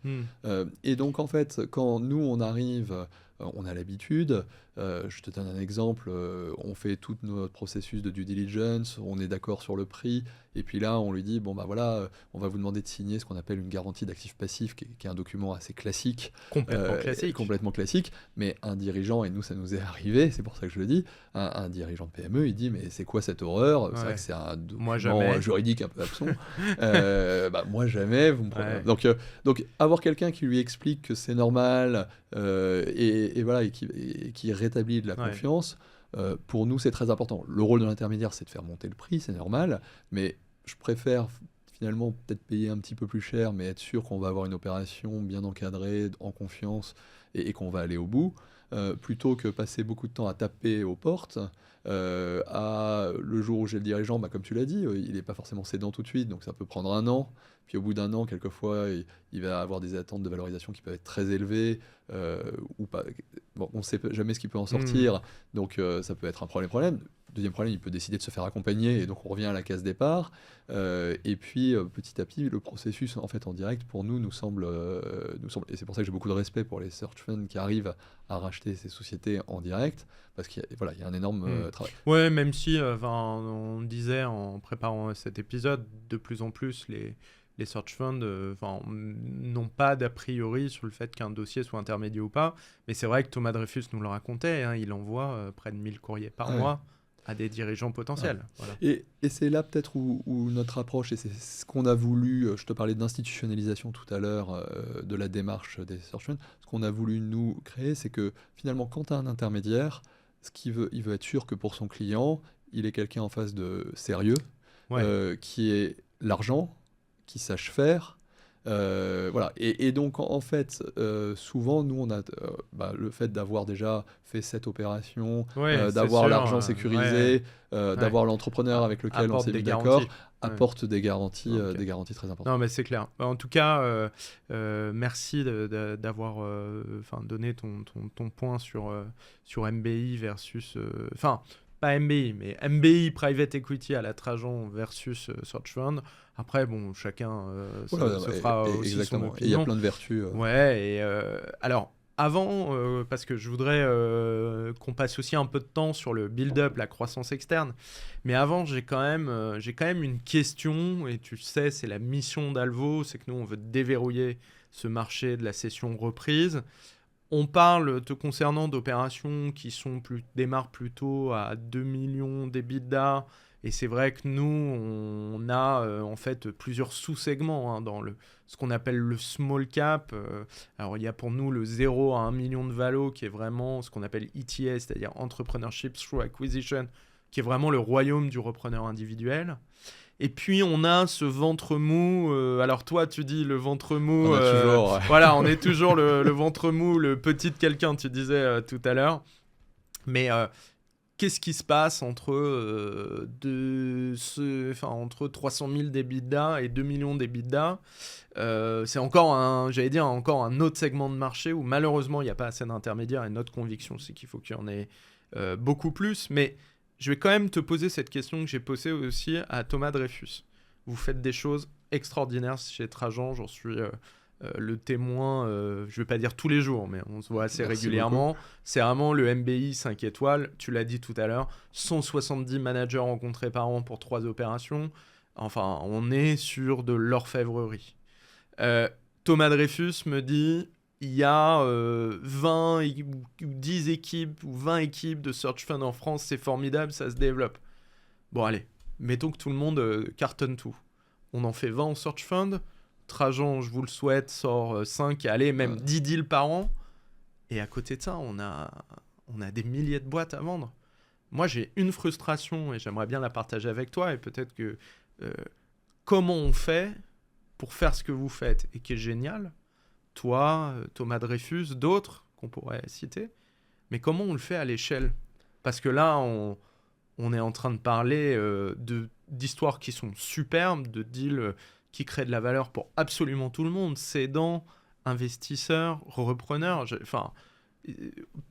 Et donc, en fait, quand nous, on arrive, on a l'habitude, je te donne un exemple, on fait tout notre processus de due diligence, on est d'accord sur le prix, et puis là, on lui dit, bon, bah voilà, on va vous demander de signer ce qu'on appelle une garantie d'actif passif, qui est un document assez classique. Complètement classique, mais un dirigeant, et nous, ça nous est arrivé, c'est pour ça que je le dis, un dirigeant de PME, il dit, mais c'est quoi cette horreur? C'est vrai que c'est un document juridique un peu absent. Moi, jamais, vous me prenez... Donc, avoir quelqu'un qui lui explique que c'est normal, et voilà, et qui rétablit de la confiance, pour nous, c'est très important. Le rôle de l'intermédiaire, c'est de faire monter le prix, c'est normal, mais je préfère finalement peut-être payer un petit peu plus cher, mais être sûr qu'on va avoir une opération bien encadrée, en confiance, et qu'on va aller au bout, plutôt que passer beaucoup de temps à taper aux portes. Le jour où j'ai le dirigeant, comme tu l'as dit, il n'est pas forcément cédant tout de suite, donc ça peut prendre un an. Puis au bout d'un an, quelquefois, il va avoir des attentes de valorisation qui peuvent être très élevées, ou pas. Bon, on ne sait jamais ce qui peut en sortir, donc ça peut être un problème. Deuxième problème, il peut décider de se faire accompagner, et donc on revient à la case départ. Et puis petit à petit, le processus en fait en direct pour nous semble, et c'est pour ça que j'ai beaucoup de respect pour les search funds qui arrivent à racheter ces sociétés en direct, parce qu'il y a un énorme travail. Ouais, même si on disait en préparant cet épisode, de plus en plus les search funds n'ont pas d'a priori sur le fait qu'un dossier soit intermédiaire ou pas, mais c'est vrai que Thomas Dreyfus nous le racontait, il envoie près de 1000 courriers par mois à des dirigeants potentiels. Voilà. Et c'est là peut-être où notre approche, et c'est ce qu'on a voulu, je te parlais d'institutionnalisation tout à l'heure, de la démarche des search funds, ce qu'on a voulu nous créer, c'est que finalement quand tu as un intermédiaire, il veut être sûr que pour son client, il est quelqu'un en face de sérieux, qui ait l'argent, qui sache faire. Voilà. Et donc, en fait, souvent, nous, on a le fait d'avoir déjà fait cette opération, d'avoir l'argent sécurisé, d'avoir l'entrepreneur avec lequel on s'est mis d'accord, apporte des garanties très importantes. Non, mais c'est clair. En tout cas, merci d'avoir donné ton point sur MBI versus... pas MBI, mais MBI Private Equity à la Trajan versus Search Fund. Après, bon, chacun se fera aussi son opinion. Il y a plein de vertus. Alors, avant, parce que je voudrais qu'on passe aussi un peu de temps sur le build-up, la croissance externe. Mais avant, j'ai quand même une question, et tu sais, c'est la mission d'Alvo, c'est que nous, on veut déverrouiller ce marché de la cession reprise. On parle, te concernant, d'opérations qui démarrent plutôt à 2 millions d'EBITDA. Et c'est vrai que nous, on a en fait plusieurs sous-segments dans ce qu'on appelle le small cap. Alors, il y a pour nous le 0 à 1 million de valo, qui est vraiment ce qu'on appelle ETS, c'est-à-dire Entrepreneurship Through Acquisition, qui est vraiment le royaume du repreneur individuel. Et puis, on a ce ventre mou. Alors, toi, tu dis le ventre mou. Voilà, on est toujours le ventre mou, le petit de quelqu'un, tu disais tout à l'heure. Mais qu'est-ce qui se passe entre 300 000 d'EBITDA et 2 millions d'EBITDA? C'est encore un autre segment de marché où, malheureusement, il n'y a pas assez d'intermédiaires. Et notre conviction, c'est qu'il faut qu'il y en ait beaucoup plus. Mais je vais quand même te poser cette question que j'ai posée aussi à Thomas Dreyfus. Vous faites des choses extraordinaires chez Trajan, j'en suis le témoin, je ne vais pas dire tous les jours, mais on se voit assez régulièrement. Beaucoup. C'est vraiment le MBI 5 étoiles, tu l'as dit tout à l'heure, 170 managers rencontrés par an pour 3 opérations. Enfin, on est sur de l'orfèvrerie. Thomas Dreyfus me dit... Il y a 20 ou 10 équipes ou 20 équipes de search fund en France, c'est formidable, ça se développe. Bon, allez, mettons que tout le monde cartonne tout. On en fait 20 en search fund. Trajan, je vous le souhaite, sort 5, allez, même 10 deals par an. Et à côté de ça, on a des milliers de boîtes à vendre. Moi, j'ai une frustration et j'aimerais bien la partager avec toi. Et peut-être que comment on fait pour faire ce que vous faites et qui est génial, toi, Thomas Dreyfus, d'autres qu'on pourrait citer, mais comment on le fait à l'échelle? Parce que là, on est en train de parler d'histoires qui sont superbes, de deals qui créent de la valeur pour absolument tout le monde, cédants, investisseurs, repreneurs.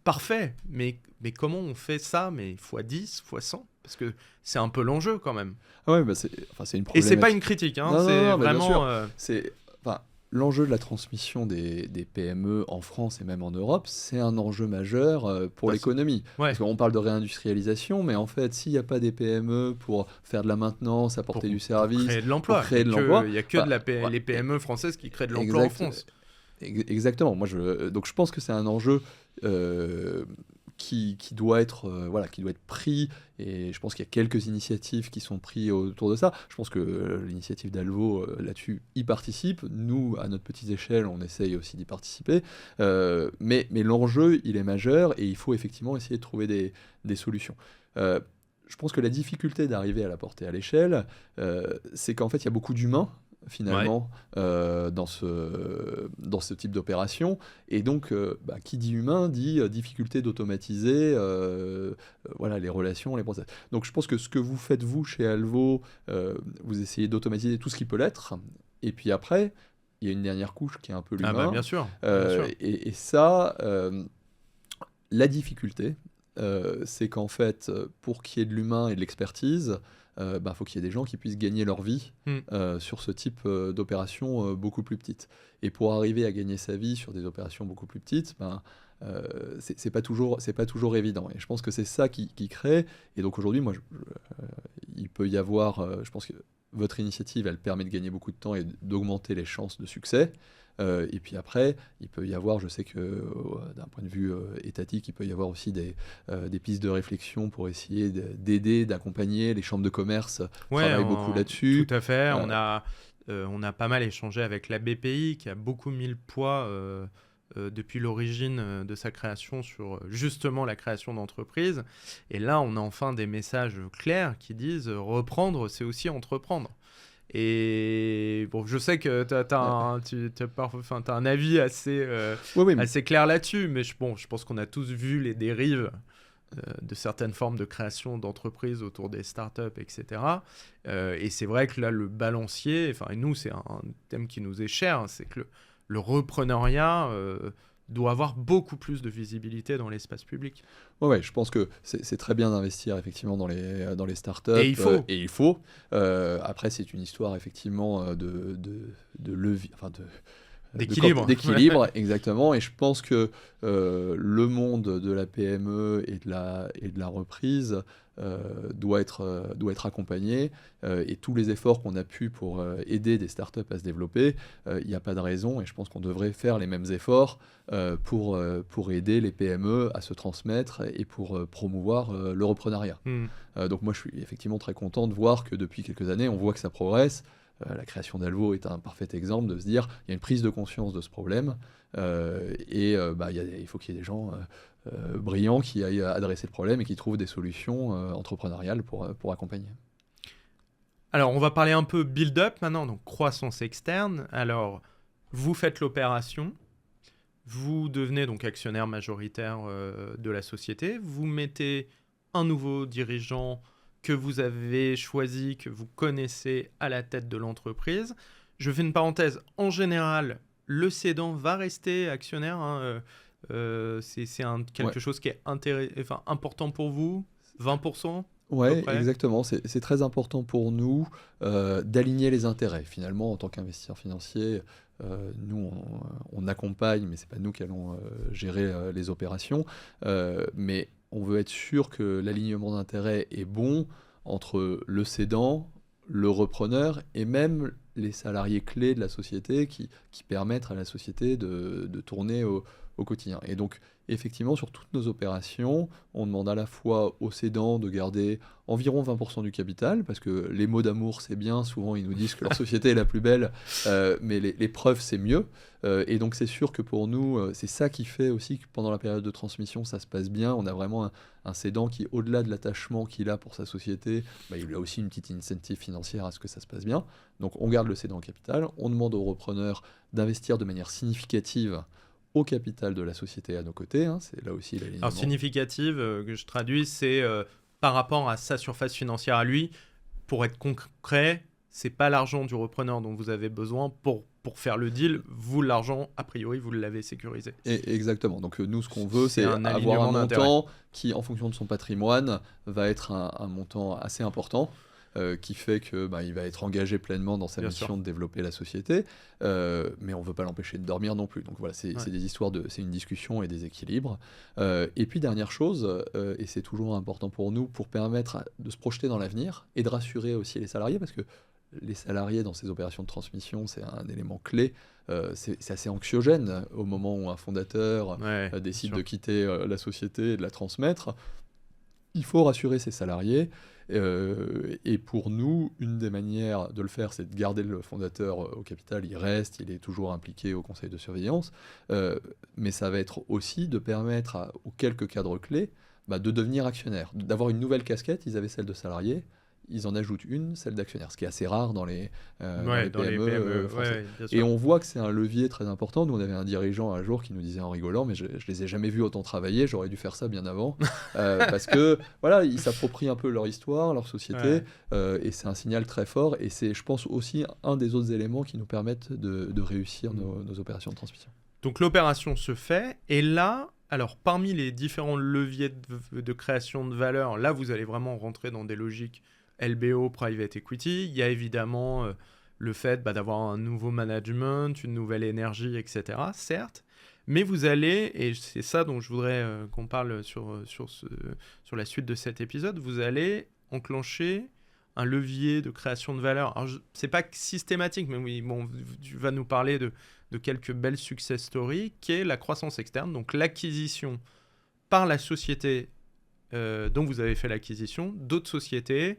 parfait, mais comment on fait ça, mais x10, x100? Parce que c'est un peu l'enjeu quand même. Ah ouais, c'est une Et c'est problématique. pas une critique, hein, Non, c'est non, mais bien vraiment... sûr. C'est, enfin, l'enjeu de la transmission des PME en France et même en Europe, c'est un enjeu majeur pour l'économie. Ouais. Parce qu'on parle de réindustrialisation, mais en fait, s'il n'y a pas des PME pour faire de la maintenance, apporter du service, pour créer de l'emploi. Il n'y a que les PME françaises qui créent de l'emploi en France. Exactement. Donc je pense que c'est un enjeu qui doit être pris, et je pense qu'il y a quelques initiatives qui sont prises autour de ça. Je pense que l'initiative d'Alvo là-dessus y participe. Nous, à notre petite échelle, on essaye aussi d'y participer. Mais l'enjeu, il est majeur, et il faut effectivement essayer de trouver des solutions. Je pense que la difficulté d'arriver à la porter à l'échelle, c'est qu'en fait, il y a beaucoup d'humains finalement dans ce type d'opération, et donc qui dit humain dit difficulté d'automatiser les relations, les process. Donc je pense que ce que vous faites vous chez Alvo, vous essayez d'automatiser tout ce qui peut l'être, et puis après il y a une dernière couche qui est un peu l'humain. Bien sûr. Et ça, la difficulté, c'est qu'en fait, pour qu'il y ait de l'humain et de l'expertise, faut qu'il y ait des gens qui puissent gagner leur vie sur ce type d'opérations beaucoup plus petites. Et pour arriver à gagner sa vie sur des opérations beaucoup plus petites, c'est pas toujours évident. Et je pense que c'est ça qui crée. Et donc aujourd'hui, moi, il peut y avoir, je pense que votre initiative, elle permet de gagner beaucoup de temps et d'augmenter les chances de succès. Et puis après, il peut y avoir, je sais que d'un point de vue étatique, il peut y avoir aussi des pistes de réflexion pour essayer d'aider, d'accompagner. Les chambres de commerce travaillent beaucoup là-dessus. Tout à fait. On a pas mal échangé avec la BPI qui a beaucoup mis le poids depuis l'origine de sa création sur justement la création d'entreprises. Et là, on a enfin des messages clairs qui disent reprendre, c'est aussi entreprendre. Et bon, je sais que tu as un avis assez clair là-dessus, mais je pense qu'on a tous vu les dérives de certaines formes de création d'entreprises autour des startups, etc. Et c'est vrai que là, le balancier, et nous, c'est un thème qui nous est cher, c'est que le repreneuriat doit avoir beaucoup plus de visibilité dans l'espace public. Ouais, je pense que c'est très bien d'investir effectivement dans les startups. Et il faut. Après, c'est une histoire effectivement d'équilibre, exactement. Et je pense que le monde de la PME et de la reprise doit être accompagné. Et tous les efforts qu'on a pu pour aider des startups à se développer, il n'y a pas de raison. Et je pense qu'on devrait faire les mêmes efforts pour aider les PME à se transmettre et pour promouvoir le reprenariat. Donc moi, je suis effectivement très content de voir que depuis quelques années, on voit que ça progresse. La création d'Alvo est un parfait exemple de se dire il y a une prise de conscience de ce problème il faut qu'il y ait des gens brillants qui aillent adresser le problème et qui trouvent des solutions entrepreneuriales pour accompagner. Alors, on va parler un peu build-up maintenant, donc croissance externe. Alors, vous faites l'opération, vous devenez donc actionnaire majoritaire de la société, vous mettez un nouveau dirigeant que vous avez choisi, que vous connaissez à la tête de l'entreprise. Je fais une parenthèse. En général, le cédant va rester actionnaire. C'est quelque chose qui est important pour vous, 20%. Oui, exactement. C'est très important pour nous d'aligner les intérêts. Finalement, en tant qu'investisseur financier, nous, on accompagne, mais ce n'est pas nous qui allons gérer les opérations. Mais on veut être sûr que l'alignement d'intérêts est bon entre le cédant, le repreneur et même les salariés clés de la société qui permettent à la société de tourner au quotidien. Et donc, effectivement, sur toutes nos opérations, on demande à la fois aux cédants de garder environ 20% du capital, parce que les mots d'amour, c'est bien, souvent ils nous disent que leur société est la plus belle, mais les preuves, c'est mieux. Et donc c'est sûr que pour nous, c'est ça qui fait aussi que pendant la période de transmission, ça se passe bien. On a vraiment un cédant qui, au-delà de l'attachement qu'il a pour sa société, il a aussi une petite incentive financière à ce que ça se passe bien. Donc on garde le cédant au capital, on demande aux repreneurs d'investir de manière significative au capital de la société à nos côtés. C'est là aussi l'alignement. Alors significative, que je traduis, c'est par rapport à sa surface financière à lui. Pour être concret, c'est pas l'argent du repreneur dont vous avez besoin pour faire le deal. Vous, l'argent, a priori, vous l'avez sécurisé. Exactement. Donc nous, ce qu'on veut, c'est un avoir alignement un d'intérêts. montant qui, en fonction de son patrimoine, va être un montant assez important, qui fait que il va être engagé pleinement dans sa Bien mission sûr. de développer la société, mais on ne veut pas l'empêcher de dormir non plus. Donc voilà, c'est des histoires c'est une discussion et des équilibres. Et puis dernière chose, et c'est toujours important pour nous, pour permettre de se projeter dans l'avenir et de rassurer aussi les salariés, parce que les salariés dans ces opérations de transmission, c'est un élément clé. C'est assez anxiogène au moment où un fondateur décide de quitter la société et de la transmettre. Il faut rassurer ses salariés. Et pour nous, une des manières de le faire, c'est de garder le fondateur au capital. Il reste, il est toujours impliqué au conseil de surveillance. Mais ça va être aussi de permettre aux quelques cadres clés de devenir actionnaires, d'avoir une nouvelle casquette. Ils avaient celle de salariés. Ils en ajoutent une, celle d'actionnaire, ce qui est assez rare dans les PME français. Bien sûr. Et on voit que c'est un levier très important. Nous, on avait un dirigeant un jour qui nous disait en rigolant, mais je les ai jamais vus autant travailler, j'aurais dû faire ça bien avant. Parce que voilà, ils s'approprient un peu leur histoire, leur société, et c'est un signal très fort. Et c'est, je pense, aussi un des autres éléments qui nous permettent de réussir nos opérations de transmission. Donc l'opération se fait, et là, alors parmi les différents leviers de création de valeur, là vous allez vraiment rentrer dans des logiques LBO, Private Equity. Il y a évidemment le fait d'avoir un nouveau management, une nouvelle énergie, etc. Certes, mais vous allez, et c'est ça dont je voudrais qu'on parle sur la suite de cet épisode, vous allez enclencher un levier de création de valeur. Alors, c'est pas systématique, mais oui, bon, tu vas nous parler de quelques belles success stories, qui est la croissance externe, donc l'acquisition par la société dont vous avez fait l'acquisition, d'autres sociétés.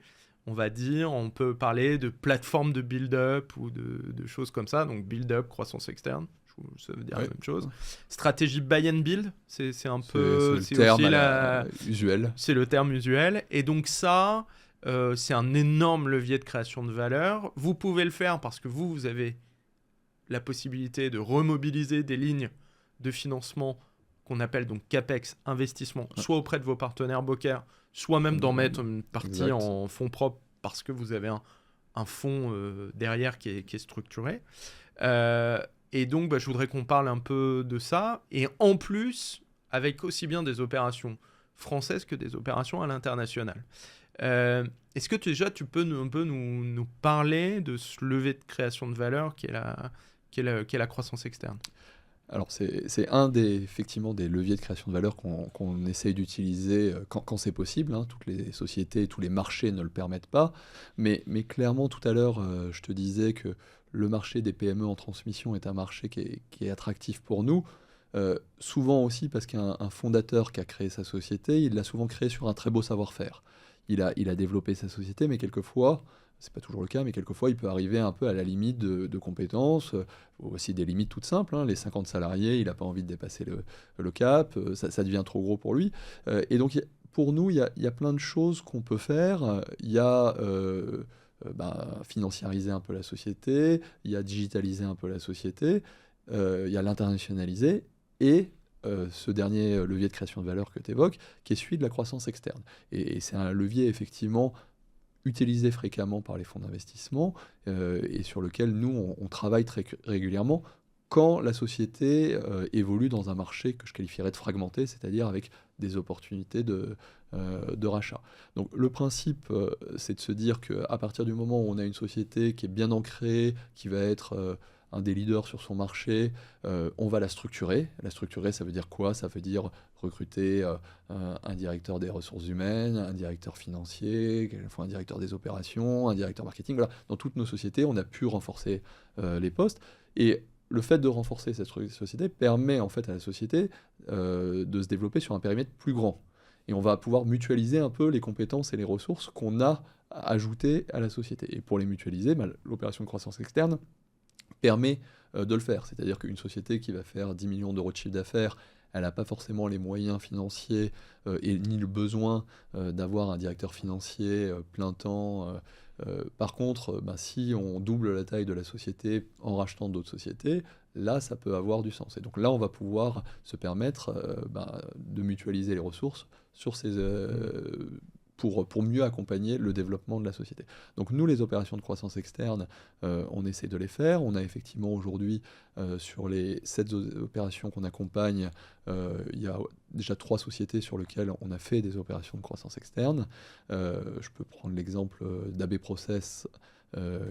On peut parler de plateformes de build-up ou de choses comme ça. Donc, build-up, croissance externe, ça veut dire la même chose. Stratégie buy and build, c'est un peu... C'est le terme usuel. C'est le terme usuel. Et donc ça, c'est un énorme levier de création de valeur. Vous pouvez le faire parce que vous avez la possibilité de remobiliser des lignes de financement qu'on appelle donc CAPEX, investissement, soit auprès de vos partenaires bancaires, soit même d'en mettre une partie en fonds propres parce que vous avez un fonds derrière qui est structuré. Et donc, je voudrais qu'on parle un peu de ça. Et en plus, avec aussi bien des opérations françaises que des opérations à l'international. Est-ce que déjà, tu peux un peu nous parler de ce levier de création de valeur qui est la croissance externe ? Alors, c'est effectivement des leviers de création de valeur qu'on essaye d'utiliser quand c'est possible. Toutes les sociétés, tous les marchés ne le permettent pas. Mais clairement, tout à l'heure, je te disais que le marché des PME en transmission est un marché qui est attractif pour nous. Souvent aussi parce qu'un fondateur qui a créé sa société, il l'a souvent créé sur un très beau savoir-faire. Il a développé sa société, mais quelquefois... C'est pas toujours le cas, mais quelquefois, il peut arriver un peu à la limite de compétences, aussi des limites toutes simples. Les 50 salariés, il n'a pas envie de dépasser le cap, ça devient trop gros pour lui. Et donc, pour nous, il y a plein de choses qu'on peut faire. Il y a financiariser un peu la société, il y a digitaliser un peu la société, il y a l'internationaliser, et ce dernier levier de création de valeur que tu évoques, qui est celui de la croissance externe. Et c'est un levier, effectivement, utilisé fréquemment par les fonds d'investissement et sur lequel nous, on travaille très régulièrement quand la société évolue dans un marché que je qualifierais de fragmenté, c'est-à-dire avec des opportunités de rachat. Donc le principe, c'est de se dire qu'à partir du moment où on a une société qui est bien ancrée, qui va être un des leaders sur son marché, on va la structurer. La structurer, ça veut dire quoi ? Ça veut dire recruter un directeur des ressources humaines, un directeur financier, quelquefois un directeur des opérations, un directeur marketing. Voilà. Dans toutes nos sociétés, on a pu renforcer les postes. Et le fait de renforcer cette société permet en fait à la société de se développer sur un périmètre plus grand. Et on va pouvoir mutualiser un peu les compétences et les ressources qu'on a ajoutées à la société. Et pour les mutualiser, l'opération de croissance externe permet de le faire. C'est-à-dire qu'une société qui va faire 10 millions d'euros de chiffre d'affaires, elle n'a pas forcément les moyens financiers et ni le besoin d'avoir un directeur financier plein temps. Par contre, si on double la taille de la société en rachetant d'autres sociétés, là, ça peut avoir du sens. Et donc là, on va pouvoir se permettre de mutualiser les ressources sur ces pour mieux accompagner le développement de la société. Donc nous, les opérations de croissance externe, on essaie de les faire. On a effectivement aujourd'hui, sur les 7 opérations qu'on accompagne, il y a déjà 3 sociétés sur lesquelles on a fait des opérations de croissance externe. Je peux prendre l'exemple d'AB Process,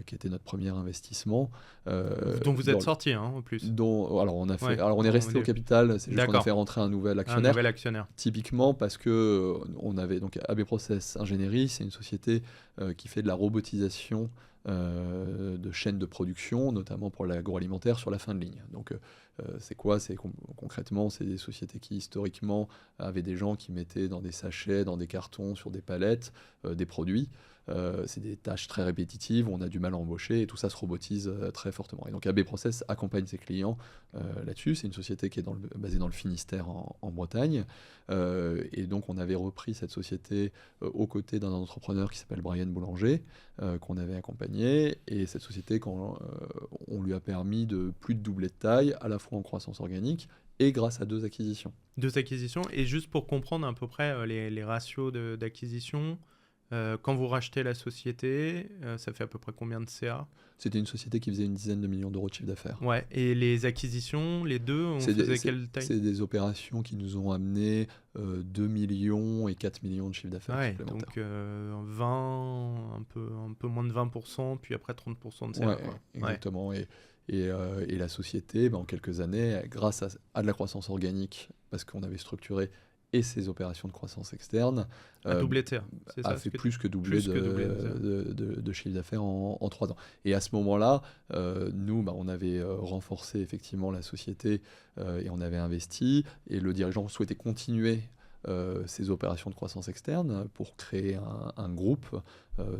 qui était notre premier investissement. Dont vous êtes sorti, en plus. Alors on est resté au capital, c'est juste qu'on a fait rentrer un nouvel actionnaire. Un nouvel actionnaire. Typiquement parce que on avait donc AB Process Ingénierie, c'est une société qui fait de la robotisation de chaînes de production, notamment pour l'agroalimentaire sur la fin de ligne. Donc c'est quoi? Concrètement, c'est des sociétés qui historiquement avaient des gens qui mettaient dans des sachets, dans des cartons, sur des palettes, des produits. C'est des tâches très répétitives, on a du mal à embaucher et tout ça se robotise très fortement. Et donc AB Process accompagne ses clients là-dessus. C'est une société qui est basée dans le Finistère en Bretagne. Et donc on avait repris cette société aux côtés d'un entrepreneur qui s'appelle Brian Boulanger, qu'on avait accompagné. Et cette société, on lui a permis de plus de doubler de taille, à la fois en croissance organique et grâce à 2 acquisitions. 2 acquisitions. Et juste pour comprendre à peu près les ratios d'acquisition, quand vous rachetez la société, ça fait à peu près combien de CA? C'était une société qui faisait une dizaine de millions d'euros de chiffre d'affaires. Ouais, et les acquisitions, les deux, on faisait quelle taille? C'est des opérations qui nous ont amené 2 millions et 4 millions de chiffre d'affaires supplémentaires. Donc 20, un peu moins de 20%, puis après 30% de CA. Ouais, exactement. Et la société, en quelques années, grâce à de la croissance organique, parce qu'on avait structuré et ses opérations de croissance externe, a doublé de CA, c'est ça, a fait plus que doubler de chiffre d'affaires en 3 ans. Et à ce moment-là, nous, on avait renforcé effectivement la société et on avait investi. Et le dirigeant souhaitait continuer ces opérations de croissance externe pour créer un groupe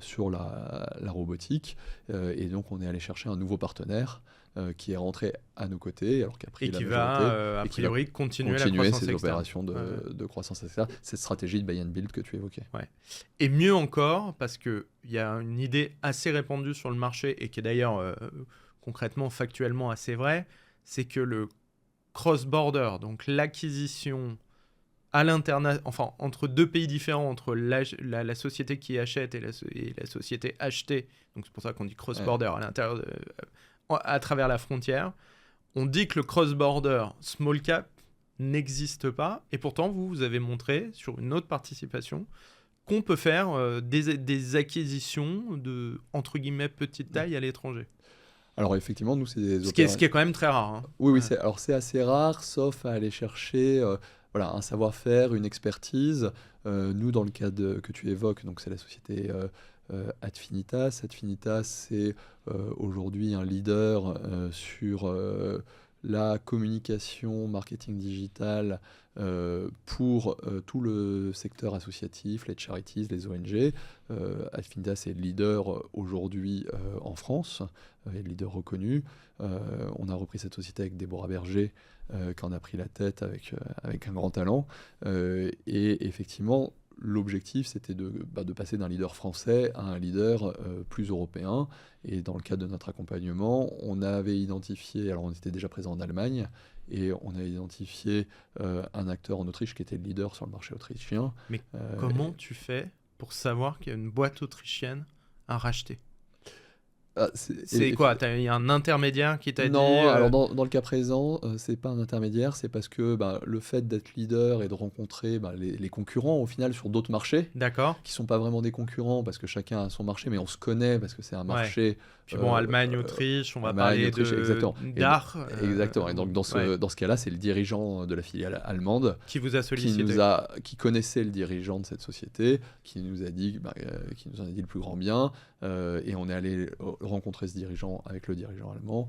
sur la robotique. Et donc, on est allé chercher un nouveau partenaire qui est rentré à nos côtés, alors qu'a pris la majorité. Va, a priori, continuer la croissance ces externe. opérations de croissance externe, cette stratégie de buy and build que tu évoquais. Ouais. Et mieux encore, parce qu'il y a une idée assez répandue sur le marché, et qui est d'ailleurs concrètement, factuellement assez vraie, c'est que le cross-border, donc l'acquisition à entre 2 pays différents, entre la société qui achète et la société achetée, donc c'est pour ça qu'on dit cross-border à l'intérieur à travers la frontière, on dit que le cross-border small cap n'existe pas, et pourtant vous avez montré sur une autre participation qu'on peut faire des acquisitions de, entre guillemets, petite taille à l'étranger. Alors effectivement, nous, c'est des ce qui est quand même très rare. Hein. Oui, c'est assez rare, sauf à aller chercher un savoir-faire, une expertise. Nous, dans le cas que tu évoques, donc c'est la société Adfinitas. Adfinitas, c'est aujourd'hui un leader sur la communication, marketing digital pour tout le secteur associatif, les charities, les ONG. Adfinitas est leader aujourd'hui en France, est leader reconnu. On a repris cette société avec Déborah Berger, qui en a pris la tête avec un grand talent. Et effectivement, l'objectif, c'était de passer d'un leader français à un leader plus européen. Et dans le cadre de notre accompagnement, on avait identifié, alors on était déjà présent en Allemagne, et on a identifié un acteur en Autriche qui était le leader sur le marché autrichien. Mais comment tu fais pour savoir qu'il y a une boîte autrichienne à racheter ? C'est quoi? Il y a un intermédiaire qui t'a dit... Non, alors dans le cas présent, c'est pas un intermédiaire, c'est parce que le fait d'être leader et de rencontrer les concurrents au final sur d'autres marchés, qui sont pas vraiment des concurrents parce que chacun a son marché, mais on se connaît parce que c'est un marché... Puis Allemagne, Autriche, on va parler d'art. Exactement, et donc dans ce cas-là, c'est le dirigeant de la filiale allemande qui vous a sollicité, qui connaissait le dirigeant de cette société, qui nous en a dit le plus grand bien, et on est allé rencontrer ce dirigeant avec le dirigeant allemand,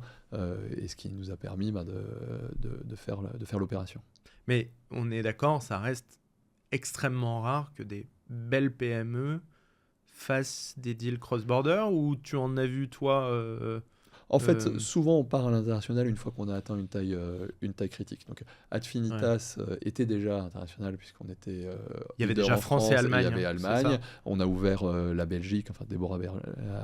et ce qui nous a permis de faire l'opération. Mais on est d'accord, ça reste extrêmement rare que des belles PME fassent des deals cross-border, ou tu en as vu toi En fait, souvent on part à l'international une fois qu'on a atteint une taille critique. Donc Adfinitas était déjà international puisqu'on était Il y avait leader déjà en France et Allemagne. il y avait C'est Allemagne. ça. On a ouvert la Belgique, enfin Déborah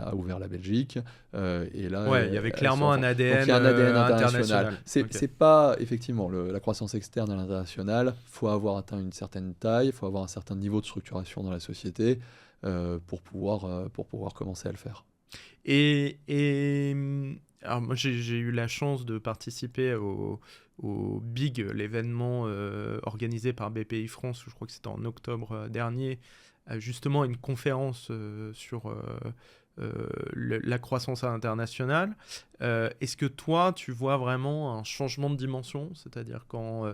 a ouvert la Belgique. Et là, Ouais, il y avait clairement un donc ADN, il y a un ADN international. C'est pas effectivement la croissance externe à l'international. Il faut avoir atteint une certaine taille, il faut avoir un certain niveau de structuration dans la société pour pouvoir commencer à le faire. Alors moi j'ai eu la chance de participer au Big, l'événement organisé par BPI France, je crois que c'était en octobre dernier, justement une conférence sur la croissance internationale. Est-ce que toi tu vois vraiment un changement de dimension, c'est-à-dire quand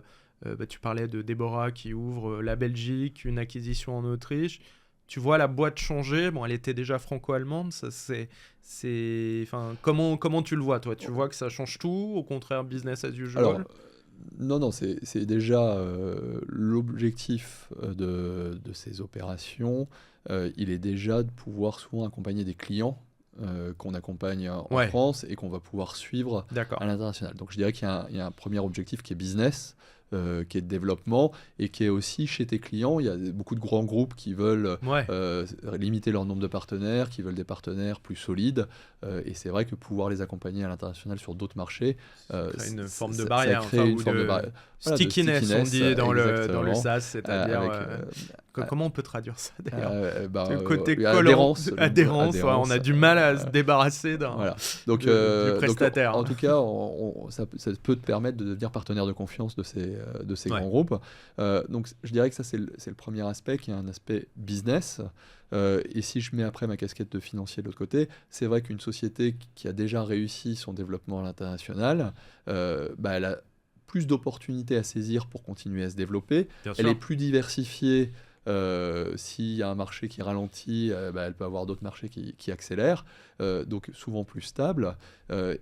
tu parlais de Déborah qui ouvre la Belgique, une acquisition en Autriche, tu vois la boîte changer. Bon, elle était déjà franco-allemande. Enfin, comment tu le vois, toi? Tu vois que ça change tout? Au contraire, business as usual? Alors, non, c'est déjà l'objectif de ces opérations. Il est déjà de pouvoir souvent accompagner des clients qu'on accompagne en France et qu'on va pouvoir suivre à l'international. Donc je dirais qu'il y a un premier objectif qui est business, qui est de développement et qui est aussi chez tes clients. Il y a beaucoup de grands groupes qui veulent limiter leur nombre de partenaires, qui veulent des partenaires plus solides. Et c'est vrai que pouvoir les accompagner à l'international sur d'autres marchés, c'est une forme de barrière. Ça crée une forme de barrière. Stickiness, on dit dans le SaaS, c'est-à-dire... comment on peut traduire ça d'ailleurs? Le côté collant, adhérence, on a du mal à se débarrasser du prestataire. En tout cas, ça peut te permettre de devenir partenaire de confiance de ces grands groupes. Donc je dirais que ça c'est le premier aspect, qui est un aspect business. Et si je mets après ma casquette de financier de l'autre côté, c'est vrai qu'une société qui a déjà réussi son développement à l'international, elle a plus d'opportunités à saisir pour continuer à se développer. Elle est plus diversifiée. S'il y a un marché qui ralentit, elle peut avoir d'autres marchés qui accélèrent, donc souvent plus stable.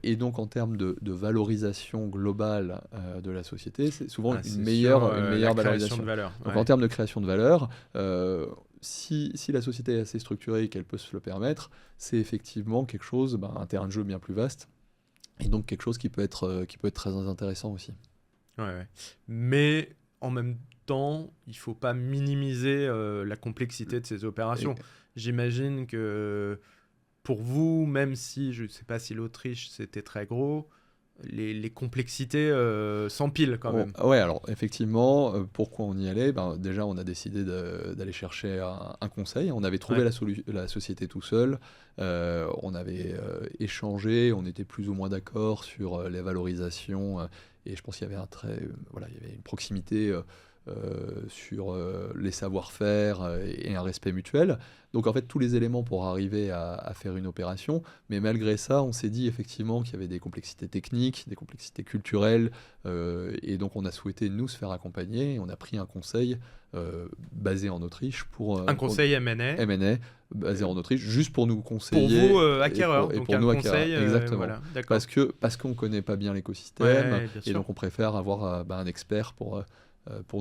Et donc en termes de valorisation globale de la société, c'est souvent une meilleure valorisation. De valeur. Donc en termes de création de valeur, si la société est assez structurée et qu'elle peut se le permettre, c'est effectivement quelque chose, un terrain de jeu bien plus vaste, et donc quelque chose qui peut être très intéressant aussi. Ouais. Mais en même temps, il ne faut pas minimiser la complexité de ces opérations. J'imagine que pour vous, même si je ne sais pas si l'Autriche c'était très gros, les complexités s'empilent quand même. Ouais, alors effectivement, pourquoi on y allait? Déjà, on a décidé d'aller chercher un conseil. On avait trouvé la société tout seul. On avait échangé, on était plus ou moins d'accord sur les valorisations. Et je pense qu'il y avait il y avait une proximité sur les savoir-faire et un respect mutuel. Donc en fait, tous les éléments pour arriver à faire une opération. Mais malgré ça, on s'est dit effectivement qu'il y avait des complexités techniques, des complexités culturelles. Et donc on a souhaité, nous, se faire accompagner. Et on a pris un conseil basé en Autriche. Un conseil M&A basé en Autriche, juste pour nous conseiller. Pour vous, acquéreurs. Et pour nous, conseil, exactement. Voilà, parce qu'on ne connaît pas bien l'écosystème. Et donc on préfère avoir un expert pour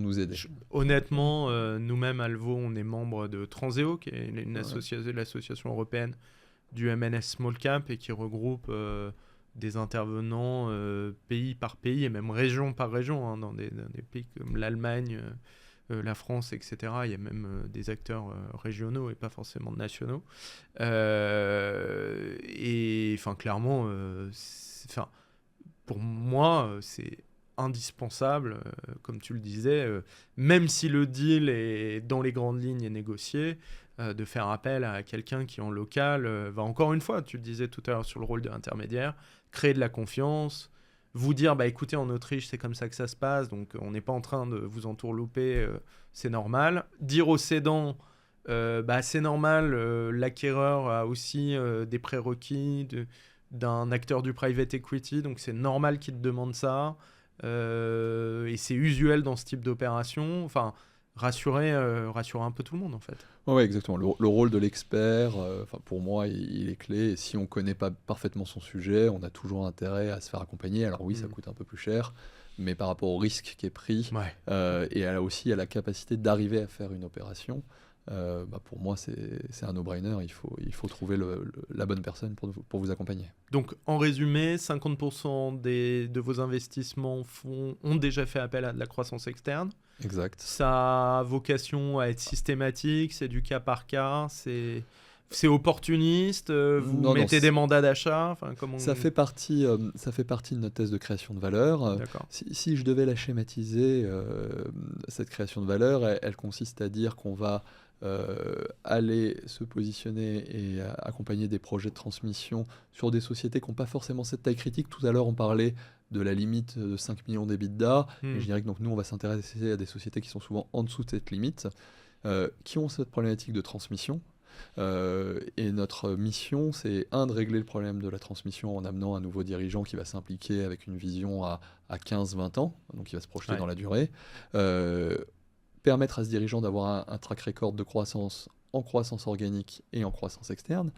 nous aider. Honnêtement, nous-mêmes, Alvo, on est membre de Transeo, qui est l'association européenne du M&A Small Cap et qui regroupe des intervenants pays par pays et même région par région, dans des pays comme l'Allemagne, la France, etc. Il y a même des acteurs régionaux et pas forcément nationaux. Et clairement, pour moi, c'est indispensable, comme tu le disais, même si le deal est dans les grandes lignes et négocié, de faire appel à quelqu'un qui en local va, encore une fois, tu le disais tout à l'heure sur le rôle de l'intermédiaire, créer de la confiance, vous dire écoutez, en Autriche c'est comme ça que ça se passe, donc on n'est pas en train de vous entourlouper, c'est normal. Dire aux cédants c'est normal, l'acquéreur a aussi des prérequis d'un acteur du private equity, donc c'est normal qu'il te demande ça. Et c'est usuel dans ce type d'opération. Rassurer un peu tout le monde en fait. Oui, exactement. Le rôle de l'expert, pour moi, il est clé. Et si on ne connaît pas parfaitement son sujet, on a toujours intérêt à se faire accompagner. Alors oui, ça coûte un peu plus cher, mais par rapport au risque qui est pris, et aussi à la capacité d'arriver à faire une opération, pour moi, c'est un no-brainer. Il faut trouver la bonne personne pour vous accompagner. Donc, en résumé, 50% de vos investissements ont déjà fait appel à de la croissance externe. Exact. Ça a vocation à être systématique, c'est du cas par cas, c'est opportuniste, vous mettez des mandats d'achat, ça fait partie de notre thèse de création de valeur. D'accord. Si je devais la schématiser, cette création de valeur, elle consiste à dire qu'on va aller se positionner et accompagner des projets de transmission sur des sociétés qui n'ont pas forcément cette taille critique. Tout à l'heure, on parlait de la limite de 5 millions d'EBITDA. Et je dirais que donc, nous, on va s'intéresser à des sociétés qui sont souvent en dessous de cette limite, qui ont cette problématique de transmission. Et notre mission, c'est de régler le problème de la transmission en amenant un nouveau dirigeant qui va s'impliquer avec une vision à 15-20 ans, donc qui va se projeter dans la durée. Permettre à ce dirigeant d'avoir un track record de croissance en croissance organique et en croissance externe,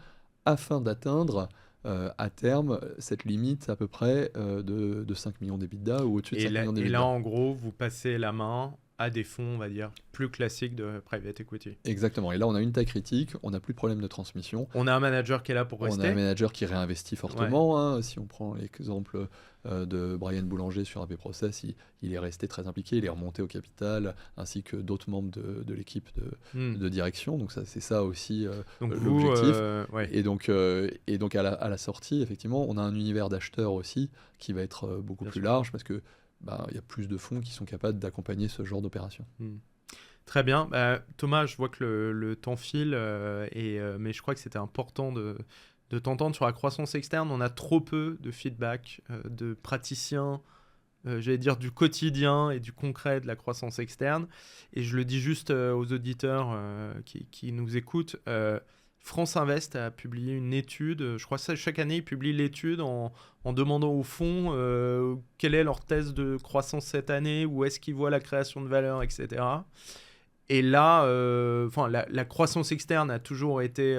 afin d'atteindre à terme cette limite à peu près de 5 millions d'EBITDA ou au-dessus de 5 millions d'EBITDA. Et là, en gros, vous passez la main à des fonds, on va dire, plus classiques de private equity. Exactement. Et là, on a une taille critique, on n'a plus de problème de transmission. On a un manager qui est là pour rester. On a un manager qui réinvestit fortement. Ouais. Si on prend l'exemple de Brian Boulanger sur AP Process, il est resté très impliqué, il est remonté au capital, ainsi que d'autres membres de l'équipe de direction. Donc c'est ça aussi l'objectif. Ouais. Et donc à la sortie, effectivement, on a un univers d'acheteurs aussi qui va être beaucoup plus large, parce que il y a plus de fonds qui sont capables d'accompagner ce genre d'opération. Très bien. Thomas, je vois que le temps file, mais je crois que c'était important de t'entendre sur la croissance externe. On a trop peu de feedback de praticiens, j'allais dire du quotidien et du concret de la croissance externe. Et je le dis juste aux auditeurs qui nous écoutent. France Invest a publié une étude, je crois que chaque année ils publient l'étude en demandant au fonds quelle est leur thèse de croissance cette année, où est-ce qu'ils voient la création de valeur, etc. Et là, la croissance externe a toujours été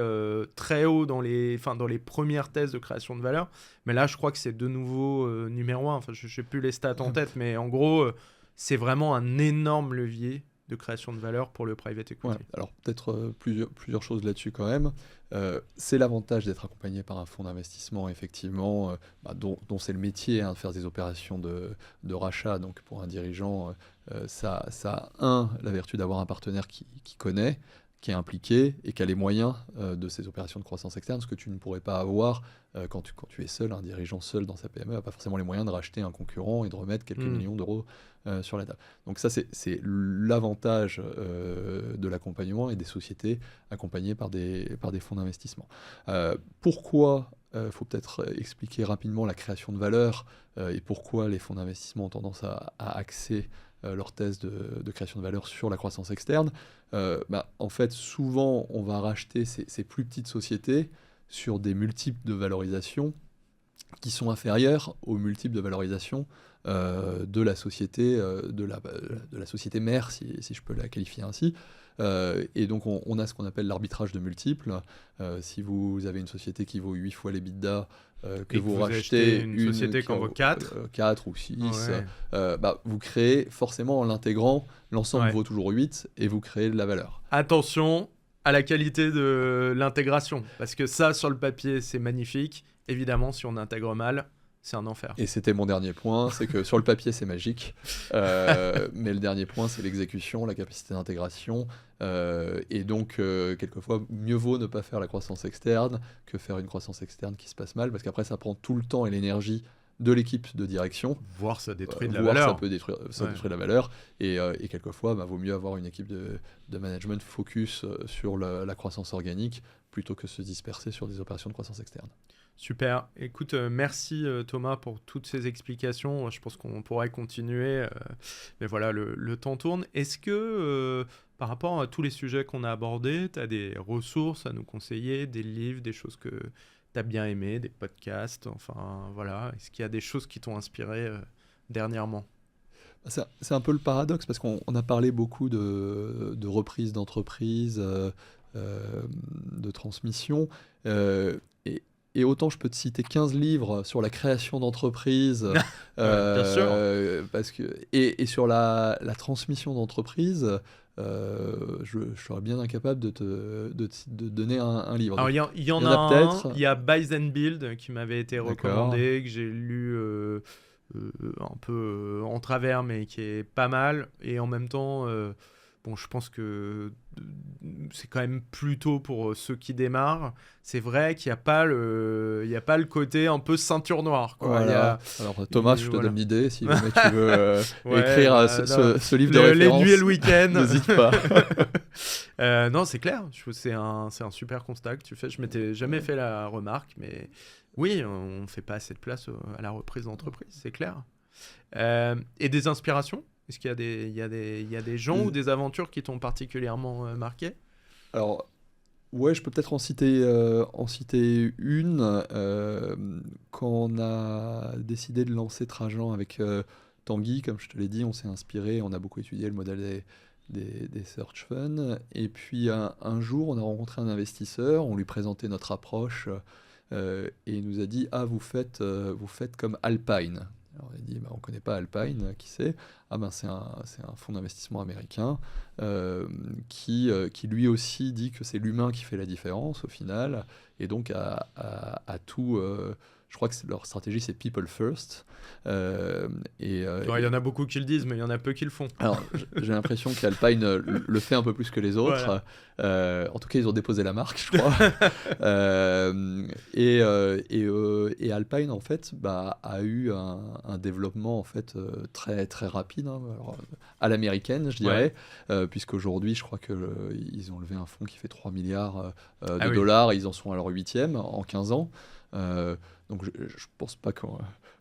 très haut dans les premières thèses de création de valeur, mais là je crois que c'est de nouveau numéro 1, je n'ai plus les stats en tête, mais en gros c'est vraiment un énorme levier de création de valeur pour le private equity. Ouais, alors peut-être plusieurs choses là-dessus quand même. C'est l'avantage d'être accompagné par un fonds d'investissement, effectivement, dont c'est le métier, de faire des opérations de rachat. Donc pour un dirigeant, ça a la vertu d'avoir un partenaire qui connaît, qui est impliqué et qui a les moyens de ces opérations de croissance externe, ce que tu ne pourrais pas avoir quand tu es seul, un dirigeant seul dans sa PME n'a pas forcément les moyens de racheter un concurrent et de remettre quelques millions d'euros sur la table. Donc ça, c'est l'avantage de l'accompagnement et des sociétés accompagnées par des fonds d'investissement. Pourquoi faut peut-être expliquer rapidement la création de valeur et pourquoi les fonds d'investissement ont tendance à axer leur thèse de création de valeur sur la croissance externe. En fait, souvent, on va racheter ces plus petites sociétés sur des multiples de valorisation qui sont inférieurs aux multiples de valorisation de la société mère, si je peux la qualifier ainsi. Et donc, on a ce qu'on appelle l'arbitrage de multiples. Si vous avez une société qui vaut 8 fois l'EBITDA, que vous rachetez une société qui en vaut 4 ou 6, vous créez forcément, en l'intégrant, l'ensemble vaut toujours 8 et vous créez de la valeur. Attention à la qualité de l'intégration, parce que ça, sur le papier, c'est magnifique. Évidemment, si on intègre mal, c'est un enfer. Et c'était mon dernier point, c'est que sur le papier, c'est magique. Mais le dernier point, c'est l'exécution, la capacité d'intégration. Et donc, quelquefois, mieux vaut ne pas faire la croissance externe que faire une croissance externe qui se passe mal, parce qu'après, ça prend tout le temps et l'énergie de l'équipe de direction. Voire ça détruit de la valeur. Ça peut détruire la valeur. Et quelquefois, vaut mieux avoir une équipe de management focus sur la croissance organique plutôt que se disperser sur des opérations de croissance externe. Super. Écoute, merci Thomas pour toutes ces explications. Je pense qu'on pourrait continuer, mais voilà, le temps tourne. Est-ce que, par rapport à tous les sujets qu'on a abordés, tu as des ressources à nous conseiller, des livres, des choses que tu as bien aimées, des podcasts, enfin voilà. Est-ce qu'il y a des choses qui t'ont inspiré dernièrement ? C'est un peu le paradoxe, parce qu'on a parlé beaucoup de reprise d'entreprise, de transmission, et et autant je peux te citer 15 livres sur la création d'entreprise, Bien sûr. parce que, et sur la transmission d'entreprise, je serais bien incapable de donner un livre. Alors, Donc, il y en il y a en a peut-être. il y a Buy and Build qui m'avait été D'accord. recommandé, que j'ai lu un peu en travers, mais qui est pas mal. Et en même temps, bon, je pense que c'est quand même plutôt pour ceux qui démarrent. C'est vrai qu'il n'y a pas le côté un peu ceinture noire, quoi. Voilà. Alors Thomas, je te voilà. donne l'idée, si jamais tu veux Ouais, écrire bah, ce livre de les référence, nuits et le week-end. n'hésite pas. Non, c'est clair. C'est un super constat que tu fais. Je m'étais jamais fait la remarque, mais oui, on ne fait pas assez de place à la reprise d'entreprise, c'est clair. Et des inspirations? Est-ce qu'il y a des gens ou des aventures qui t'ont particulièrement marqué? Alors, ouais, je peux peut-être en citer une. Quand on a décidé de lancer Trajan avec Tanguy, comme je te l'ai dit, on s'est inspiré, on a beaucoup étudié le modèle des search funds. Et puis un jour, on a rencontré un investisseur, on lui présentait notre approche et il nous a dit: Ah, vous faites comme Alpine. Alors, il a dit: Bah, on ne connaît pas Alpine, qui c'est? Ah ben c'est un fonds d'investissement américain qui lui aussi dit que c'est l'humain qui fait la différence au final, et donc à tout. Je crois que leur stratégie c'est people first. Il y en a beaucoup qui le disent, mais il y en a peu qui le font. Alors j'ai l'impression qu'Alpine le fait un peu plus que les autres. Voilà. En tout cas, ils ont déposé la marque, je crois. Et Alpine en fait a eu un développement en fait très très rapide, hein, alors, à l'américaine, je dirais, puisqu'aujourd'hui je crois qu'ils ont levé un fonds qui fait 3 milliards de dollars, et ils en sont à leur 8e en 15 ans. Donc je pense pas qu'on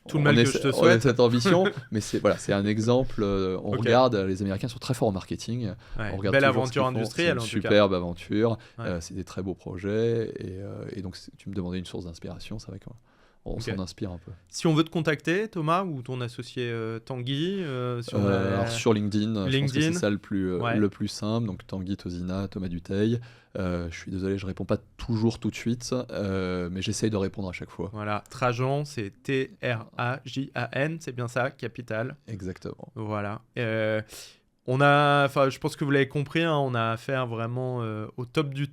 tout le mal que je te souhaite, cette ambition, mais c'est un exemple. On regarde, les Américains sont très forts en marketing. Ouais, on regarde belle aventure industrielle, en tout cas. C'est une superbe aventure. C'est des très beaux projets, et donc tu me demandais une source d'inspiration, c'est vrai qu'on s'en inspire un peu. Si on veut te contacter, Thomas, ou ton associé Tanguy, sur LinkedIn, je pense que c'est ça le plus simple. Donc Tanguy Tozina, Thomas Dutheil. Je suis désolé, je réponds pas toujours tout de suite, mais j'essaye de répondre à chaque fois. Voilà, Trajan, c'est Trajan, c'est bien ça, capital. Exactement. Voilà. Je pense que vous l'avez compris, hein, on a affaire vraiment au top du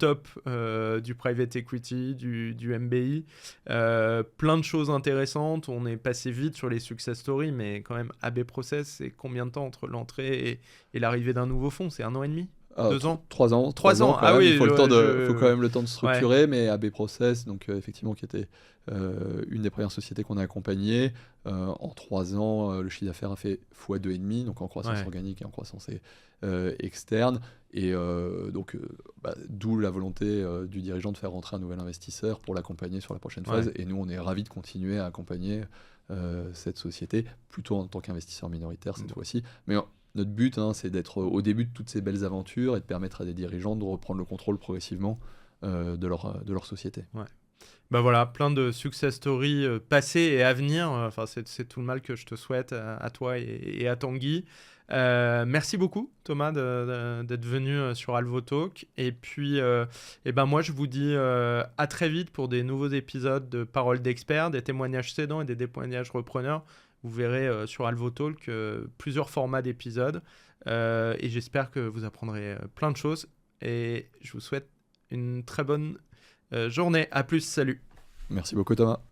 private equity, du MBI. Plein de choses intéressantes. On est passé vite sur les success stories, mais quand même, AB Process, c'est combien de temps entre l'entrée et l'arrivée d'un nouveau fonds? C'est 1 an et demi? 2 ans? 3 ans. 3 ans, ah oui. Il faut quand même le temps de structurer, mais AB Process, donc effectivement, qui était une des premières sociétés qu'on a accompagnées. En 3 ans, le chiffre d'affaires a fait x2,5, donc en croissance organique et en croissance externe. Et donc, d'où la volonté du dirigeant de faire rentrer un nouvel investisseur pour l'accompagner sur la prochaine phase. Et nous, on est ravis de continuer à accompagner cette société, plutôt en tant qu'investisseur minoritaire cette fois-ci. Mais notre but, c'est d'être au début de toutes ces belles aventures et de permettre à des dirigeants de reprendre le contrôle progressivement de leur société. Ouais. Voilà, plein de success stories passées et à venir. Enfin, c'est tout le mal que je te souhaite à toi et à Tanguy. Merci beaucoup, Thomas, d'être venu sur Alvo Talk. Et puis, moi, je vous dis à très vite pour des nouveaux épisodes de Paroles d'experts, des témoignages cédants et des témoignages repreneurs. Vous verrez sur Alvo Talk plusieurs formats d'épisodes. Et j'espère que vous apprendrez plein de choses. Et je vous souhaite une très bonne journée. À plus, salut. Merci beaucoup, Thomas.